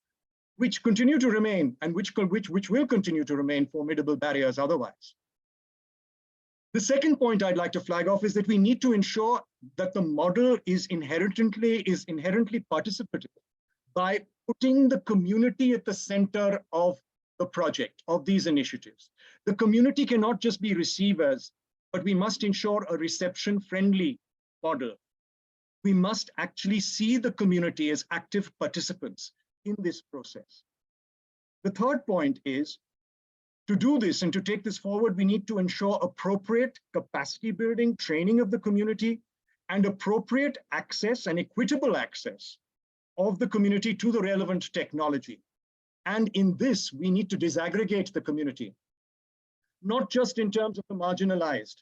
which continue to remain and which will continue to remain formidable barriers otherwise. The second point I'd like to flag off is that we need to ensure that the model is inherently participative by putting the community at the center of the project, of these initiatives. The community cannot just be receivers, but we must ensure a reception-friendly model. We must actually see the community as active participants in this process. The third point is, to do this and to take this forward, we need to ensure appropriate capacity building, training of the community, and appropriate access and equitable access of the community to the relevant technology. And in this, we need to disaggregate the community, not just in terms of the marginalized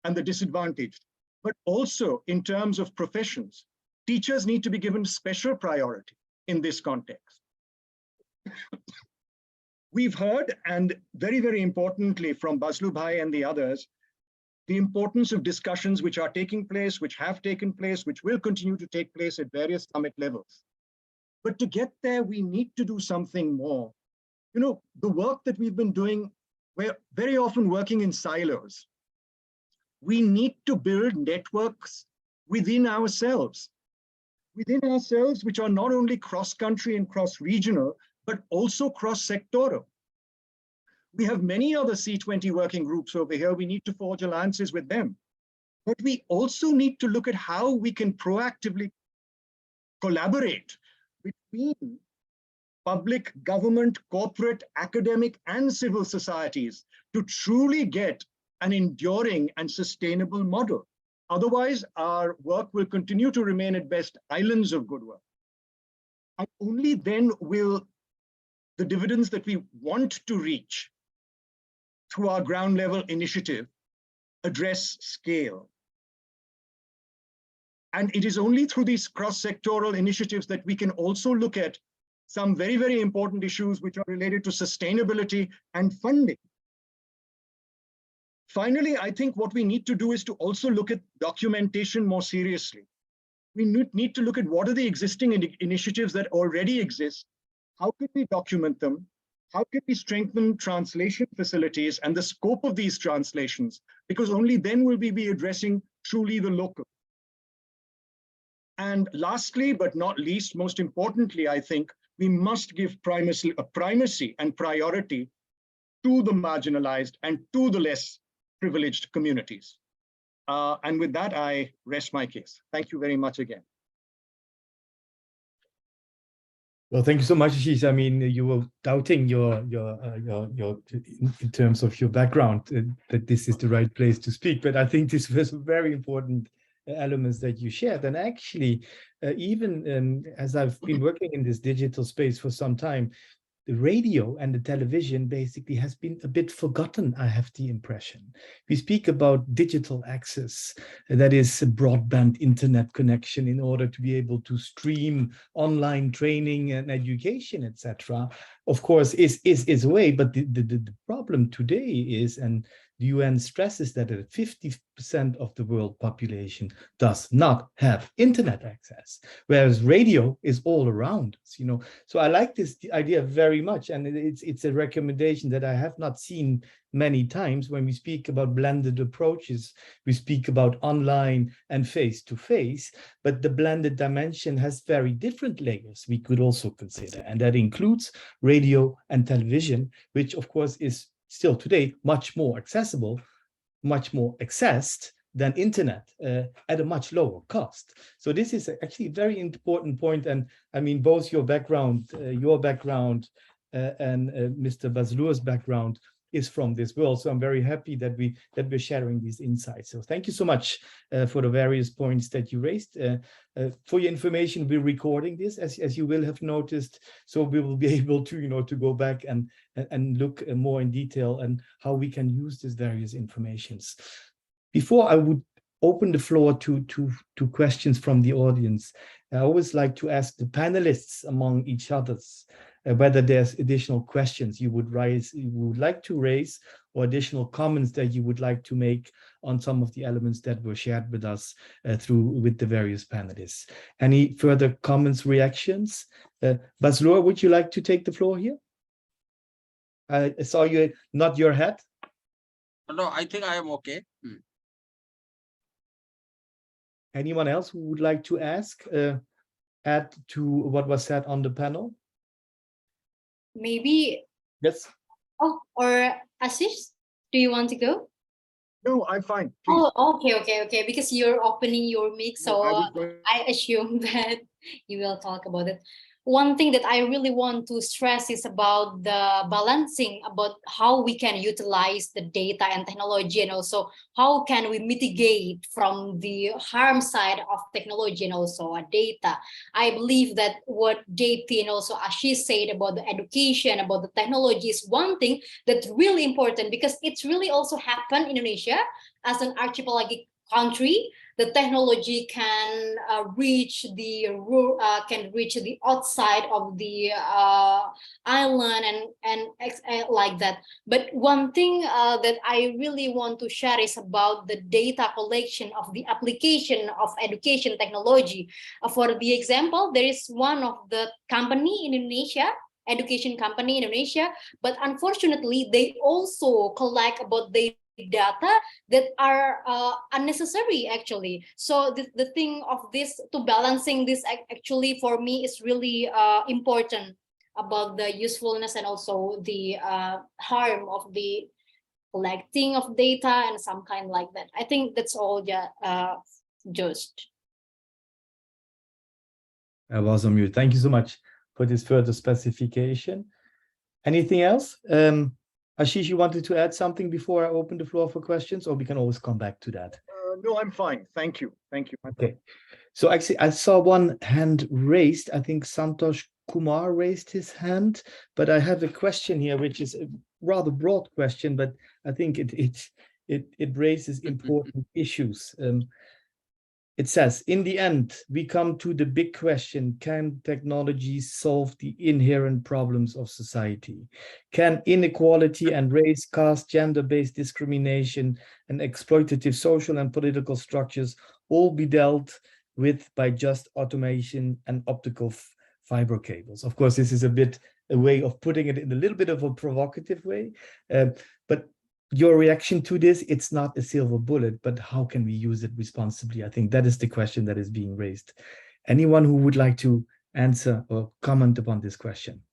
and the disadvantaged, but also in terms of professions. Teachers need to be given special priority in this context. We've heard, and very, very importantly from Bazlu Bhai and the others, the importance of discussions which are taking place, which have taken place, which will continue to take place at various summit levels. But to get there, we need to do something more. You know, the work that we've been doing, we're very often working in silos. We need to build networks within ourselves, which are not only cross-country and cross-regional, but also cross-sectoral. We have many other C20 working groups over here. We need to forge alliances with them. But we also need to look at how we can proactively collaborate between public, government, corporate, academic, and civil societies to truly get an enduring and sustainable model. Otherwise, our work will continue to remain at best islands of good work. And only then will the dividends that we want to reach through our ground level initiative address scale. And it is only through these cross-sectoral initiatives that we can also look at some very, very important issues which are related to sustainability and funding. Finally, I think what we need to do is to also look at documentation more seriously. We need to look at what are the existing initiatives that already exist. How can we document them? How can we strengthen translation facilities and the scope of these translations? Because only then will we be addressing truly the local. And lastly, but not least, most importantly, I think we must give primacy and priority to the marginalized and to the less privileged communities. And with that, I rest my case. Thank you very much again. Well, thank you so much, Ashish. I mean, you were doubting in terms of your background that this is the right place to speak, but I think this was very important elements that you shared. And actually, even as I've been working in this digital space for some time, the radio and the television basically has been a bit forgotten, I have the impression. We speak about digital access, that is a broadband internet connection in order to be able to stream online training and education, etc. Of course, is a way, but the problem today is, and the UN stresses that 50% of the world population does not have internet access, whereas radio is all around us, you know. So I like this idea very much, and it's a recommendation that I have not seen many times when we speak about blended approaches. We speak about online and face-to-face, but the blended dimension has very different layers we could also consider, and that includes radio and television, which of course is still today much more accessible, much more accessed than internet at a much lower cost. So this is actually a very important point. And I mean, both your background and Mr. Bazlu's background is from this world. So I'm very happy that we're sharing these insights. So thank you so much for the various points that you raised. For your information, we're recording this, as you will have noticed, so we will be able to to go back and look more in detail and how we can use these various informations. Before I would open the floor to questions from the audience, I always like to ask the panelists among each others whether there's additional questions you would like to raise, or additional comments that you would like to make on some of the elements that were shared with us with the various panelists. Any further comments, reactions? Basloor, would you like to take the floor here? I saw you nod your head. No, I think I am okay. Anyone else who would like to add to what was said on the panel? Maybe, Yes. oh, or Ashish, do you want to go? No, I'm fine. Please. Oh, okay. Because you're opening your mic, so No, I assume that you will talk about it. One thing that I really want to stress is about the balancing, about how we can utilize the data and technology, and also how can we mitigate from the harm side of technology and also data. I believe that what JP and also Ashish said about the education, about the technology is one thing that's really important, because it's really also happened in Indonesia as an archipelagic country. The technology can reach the outside of the island and like that. But one thing that I really want to share is about the data collection of the application of education technology. For the example, there is one of the company in Indonesia, education company in Indonesia, but unfortunately they also collect about the data that are unnecessary actually. So the thing of this, to balancing this actually for me is really important, about the usefulness and also the harm of the collecting of data and some kind like that. I think that's all. Just. I was on mute. Thank you so much for this further specification. Anything else? Ashish, you wanted to add something before I open the floor for questions, or we can always come back to that? No, I'm fine. Thank you. Thank you. Okay. So actually, I saw one hand raised. I think Santosh Kumar raised his hand, but I have a question here, which is a rather broad question, but I think it raises important issues. It says, in the end, we come to the big question: can technology solve the inherent problems of society? Can inequality and race, caste, gender-based discrimination, and exploitative social and political structures all be dealt with by just automation and optical fiber cables? Of course, this is a way of putting it in a little bit of a provocative way, but your reaction to this, it's not a silver bullet, but how can we use it responsibly? I think that is the question that is being raised. Anyone who would like to answer or comment upon this question?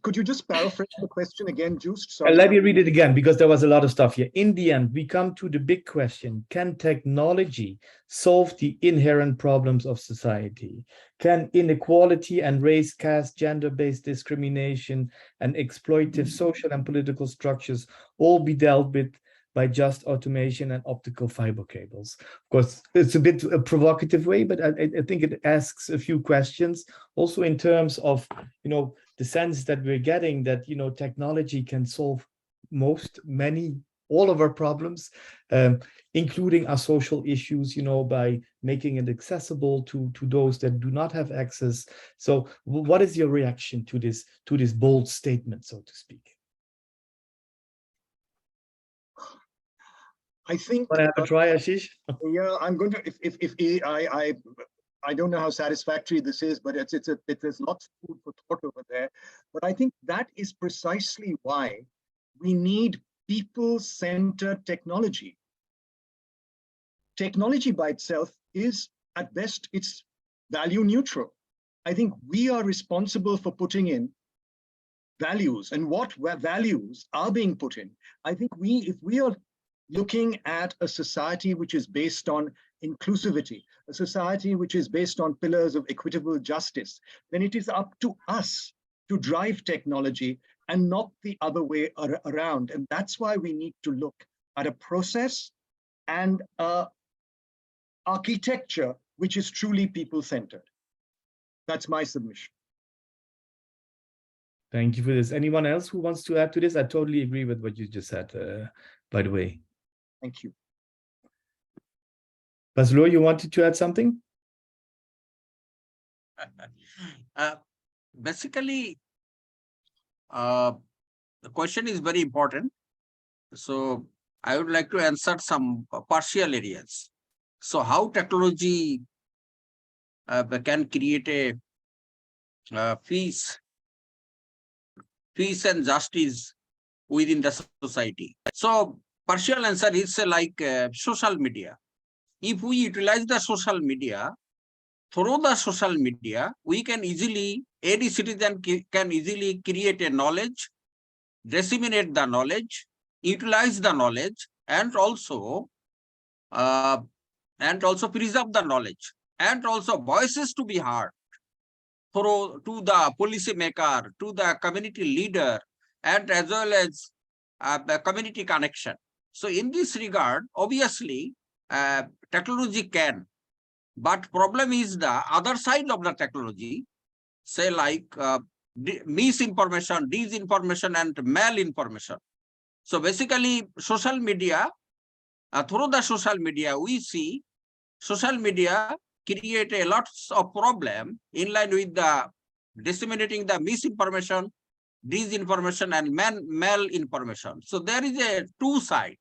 Could you just paraphrase the question again, Joost? Sorry. Let me read it again, because there was a lot of stuff here. In the end, we come to the big question: can technology solve the inherent problems of society? Can inequality and race, caste, gender-based discrimination, and exploitative social and political structures all be dealt with by just automation and optical fiber cables? Of course, it's a bit a provocative way, but I think it asks a few questions, also in terms of, the sense that we're getting that, technology can solve all of our problems, including our social issues, by making it accessible to those that do not have access. So what is your reaction to this bold statement, so to speak? I think. Want to have a try, Ashish? Yeah, I'm going to. If I don't know how satisfactory this is, but there's lots of food for thought over there. But I think that is precisely why we need people-centered technology. Technology by itself is, at best, it's value neutral. I think we are responsible for putting in values, and what values are being put in. I think if we are looking at a society which is based on inclusivity, a society which is based on pillars of equitable justice, then it is up to us to drive technology and not the other way around. And that's why we need to look at a process and architecture which is truly people-centered. That's my submission. Thank you for this. Anyone else who wants to add to this? I totally agree with what you just said, by the way. Thank you. Baslo, you wanted to add something? Basically, the question is very important. So I would like to answer some partial areas. So how technology can create a peace and justice within the society. So partial answer is like social media. If we utilize the social media, through the social media, we can easily, any citizen can easily create a knowledge, disseminate the knowledge, utilize the knowledge, and also preserve the knowledge, and also voices to be heard through to the policy maker, to the community leader, and as well as the community connection. So in this regard, obviously, technology can, but problem is the other side of the technology, say like misinformation, disinformation, and malinformation. So basically, social media, through the social media, we see social media create a lots of problem in line with the disseminating the misinformation, disinformation, and malinformation. So there is a two side.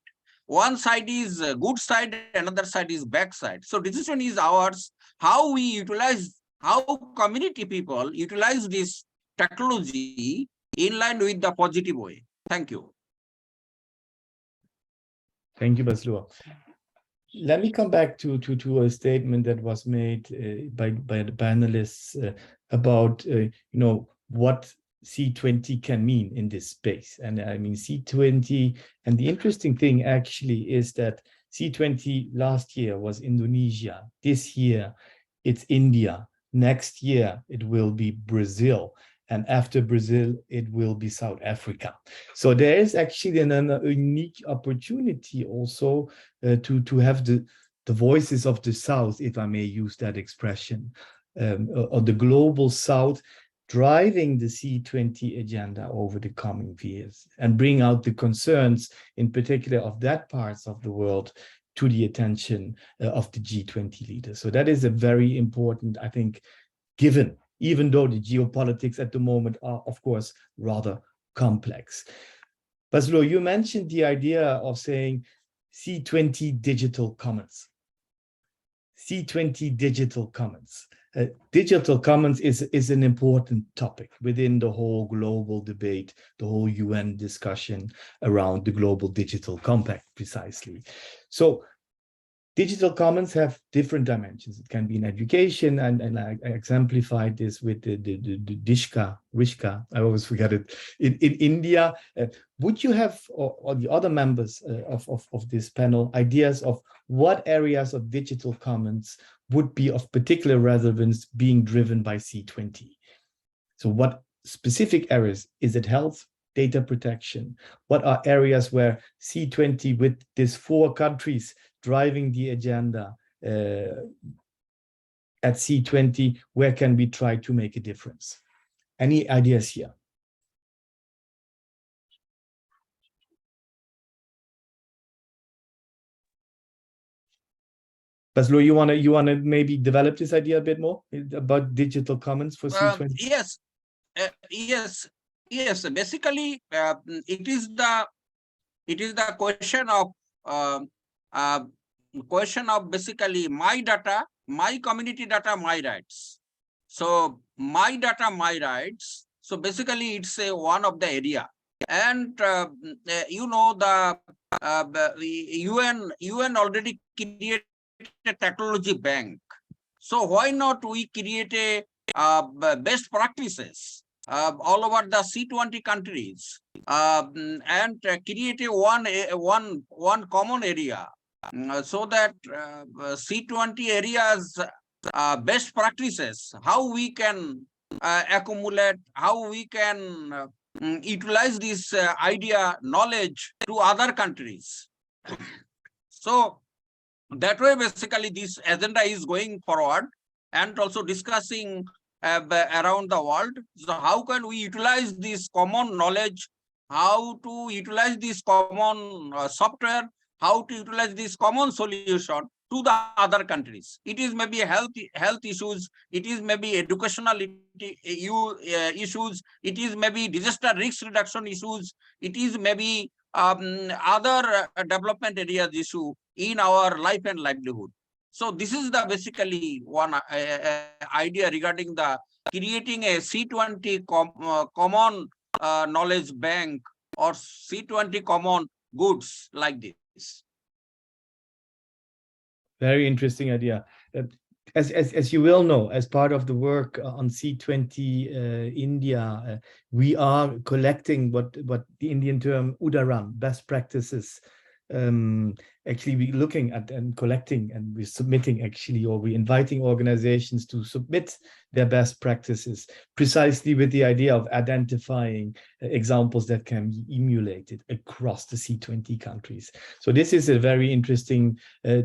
One side is a good side, another side is bad side. So decision is ours, how we utilize, how community people utilize this technology in line with the positive way. Thank you. Thank you, Baslo. Let me come back to a statement that was made by the panelists about what C20 can mean in this space. And I mean C20, and the interesting thing actually is that C20 last year was Indonesia. This year it's India. Next year it will be Brazil. And after Brazil, it will be South Africa. So there is actually a unique opportunity also to have the voices of the South, if I may use that expression, or the global South, driving the C20 agenda over the coming years and bring out the concerns, in particular of that parts of the world, to the attention of the G20 leaders. So that is a very important, I think, given, even though the geopolitics at the moment are, of course, rather complex. Baslo, you mentioned the idea of saying C20 digital commons. C20 digital commons. Digital commons is an important topic within the whole global debate, the whole UN discussion around the Global Digital Compact, precisely. So digital commons have different dimensions. It can be in education, and I exemplified this with the Rishka, I always forget it, in India. Would you have, or the other members of this panel, ideas of what areas of digital commons would be of particular relevance being driven by C20? So what specific areas? Is it health, data protection? What are areas where C20, with these 4 countries driving the agenda at C20, where can we try to make a difference? Any ideas here? Baslo, you wanna maybe develop this idea a bit more about digital commons for C20? Yes, yes. Basically, it is the question of basically my data, my community data, my rights. So my data, my rights. So basically, it's one of the area, and the UN already created a technology bank. So why not we create a best practices all over the C20 countries, and create one common area so that C20 areas best practices, how we can accumulate, how we can utilize this idea, knowledge to other countries. So that way, basically, this agenda is going forward and also discussing around the world. So how can we utilize this common knowledge, how to utilize this common software, how to utilize this common solution to the other countries. It is maybe health issues, it is maybe educational issues, it is maybe disaster risk reduction issues, it is maybe other development areas issue in our life and livelihood. So this is the basically one idea regarding the creating a C20 common knowledge bank or C20 common goods like this. Very interesting idea. As you will know, as part of the work on C20 India, we are collecting what the Indian term Udaran, best practices. Actually, we're looking at and collecting, and we're submitting actually, or we're inviting organizations to submit their best practices, precisely with the idea of identifying examples that can be emulated across the C20 countries. So this is a very interesting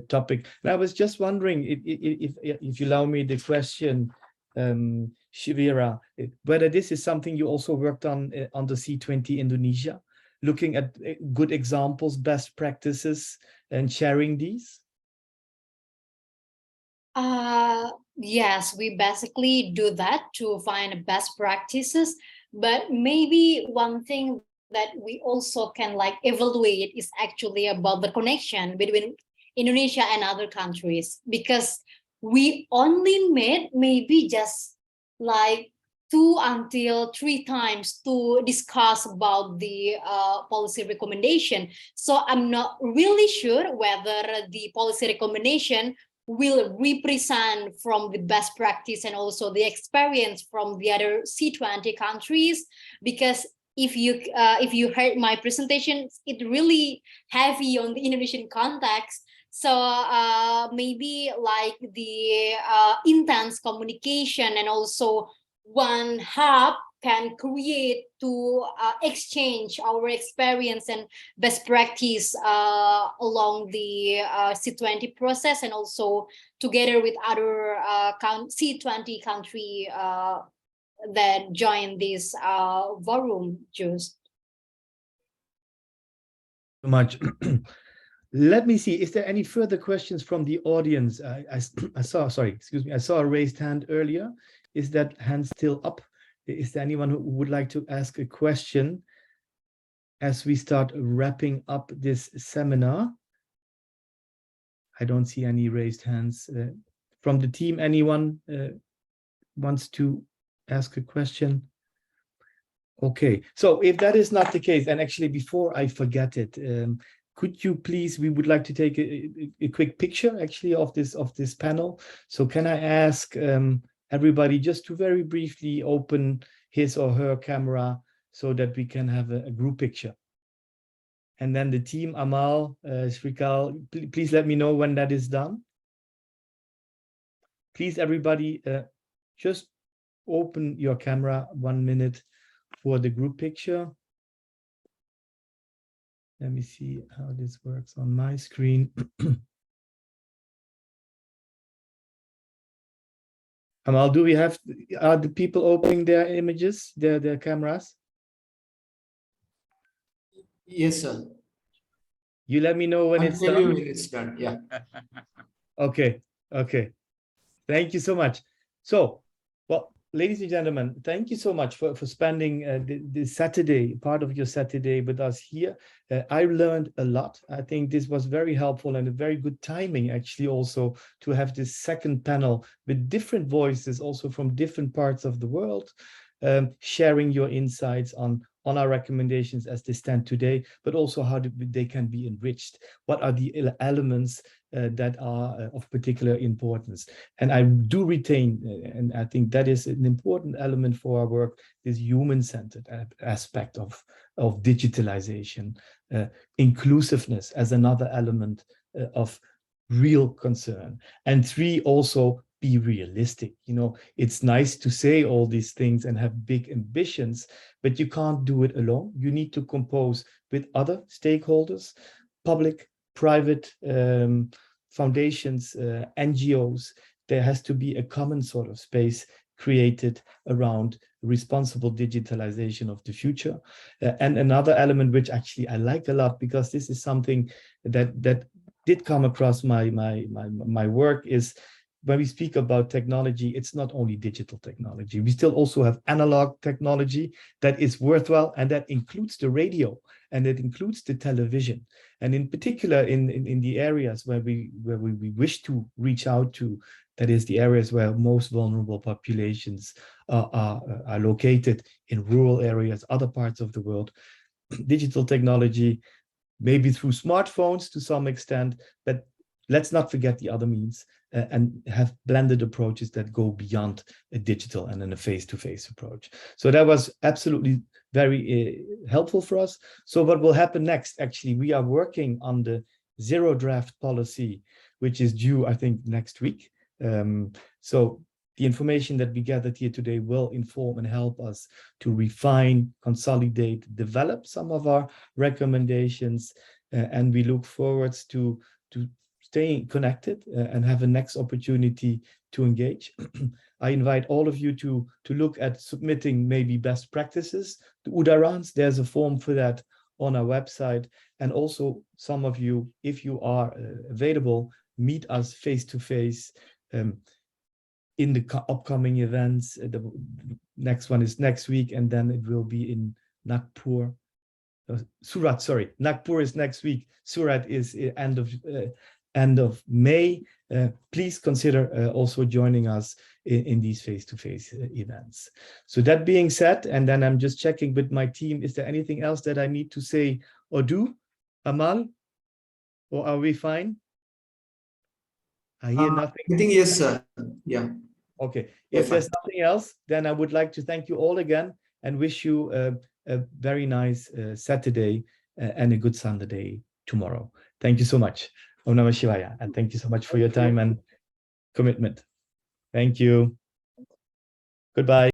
topic. And I was just wondering if you allow me the question, Shivira, whether this is something you also worked on the C20 Indonesia, looking at good examples, best practices, and sharing these? Yes, we basically do that to find best practices. But maybe one thing that we also can like evaluate is actually about the connection between Indonesia and other countries, because we only met maybe just like 2 until 3 times to discuss about the policy recommendation. So I'm not really sure whether the policy recommendation will represent from the best practice and also the experience from the other C20 countries, because if you heard my presentation, it really heavy on the Indonesian context. So maybe like the intense communication and also one hub can create to exchange our experience and best practice along the C20 process, and also together with other C20 country that join this forum. Just So much. Let me see. Is there any further questions from the audience? I saw, sorry, excuse me. I saw a raised hand earlier. Is that hand still up? Is there anyone who would like to ask a question as we start wrapping up this seminar? I don't see any raised hands. From the team, anyone wants to ask a question? Okay, so if that is not the case, and actually before I forget it, could you please, we would like to take a quick picture actually of this panel. So can I ask everybody just to very briefly open his or her camera so that we can have a group picture. And then the team, Amal, Shrikal, please let me know when that is done. Please, everybody, just open your camera 1 minute for the group picture. Let me see how this works on my screen. Amal, do we have, are the people opening their images, their cameras? Yes, sir. You let me know when I'll it's tell you done. when it's done. Yeah. Okay, okay. Thank you so much. So, well, ladies and gentlemen, thank you so much for spending the Saturday, part of your Saturday with us here. I learned a lot. I think this was very helpful and a very good timing actually also to have this second panel with different voices also from different parts of the world, sharing your insights on on our recommendations as they stand today, but also how they can be enriched. What are the elements that are of particular importance? And I do retain, and I think that is an important element for our work, this human-centered aspect of digitalization, inclusiveness as another element of real concern. And 3, also be realistic. You know, it's nice to say all these things and have big ambitions, but you can't do it alone. You need to compose with other stakeholders, public, private, foundations, NGOs. There has to be a common sort of space created around responsible digitalization of the future. And another element which actually I like a lot, because this is something that did come across my work, is when we speak about technology, it's not only digital technology. We still also have analog technology that is worthwhile, and that includes the radio, and it includes the television. And in particular, in the areas where we wish to reach out to, that is the areas where most vulnerable populations are located, in rural areas, other parts of the world. Digital technology, maybe through smartphones to some extent, but let's not forget the other means, and have blended approaches that go beyond a digital and then a face-to-face approach. So that was absolutely very helpful for us. So what will happen next? Actually, we are working on the zero draft policy, which is due, I think, next week. So the information that we gathered here today will inform and help us to refine, consolidate, develop some of our recommendations, and we look forward to staying connected and have a next opportunity to engage. I invite all of you to look at submitting maybe best practices to Udarans. There's a form for that on our website. And also some of you, if you are available, meet us face-to-face in the upcoming events. The next one is next week, and then it will be in Nagpur. Surat, sorry, Nagpur is next week. Surat is end of May. Please consider also joining us in these face-to-face events. So that being said, and then I'm just checking with my team, is there anything else that I need to say or do? Amal, or are we fine? I hear nothing. I think yes, sir. Yeah. Okay, Yeah, if there's nothing else, then I would like to thank you all again and wish you a very nice Saturday and a good Sunday tomorrow. Thank you so much. Om Namah Shivaya, and thank you so much for your time and commitment. Thank you. Goodbye.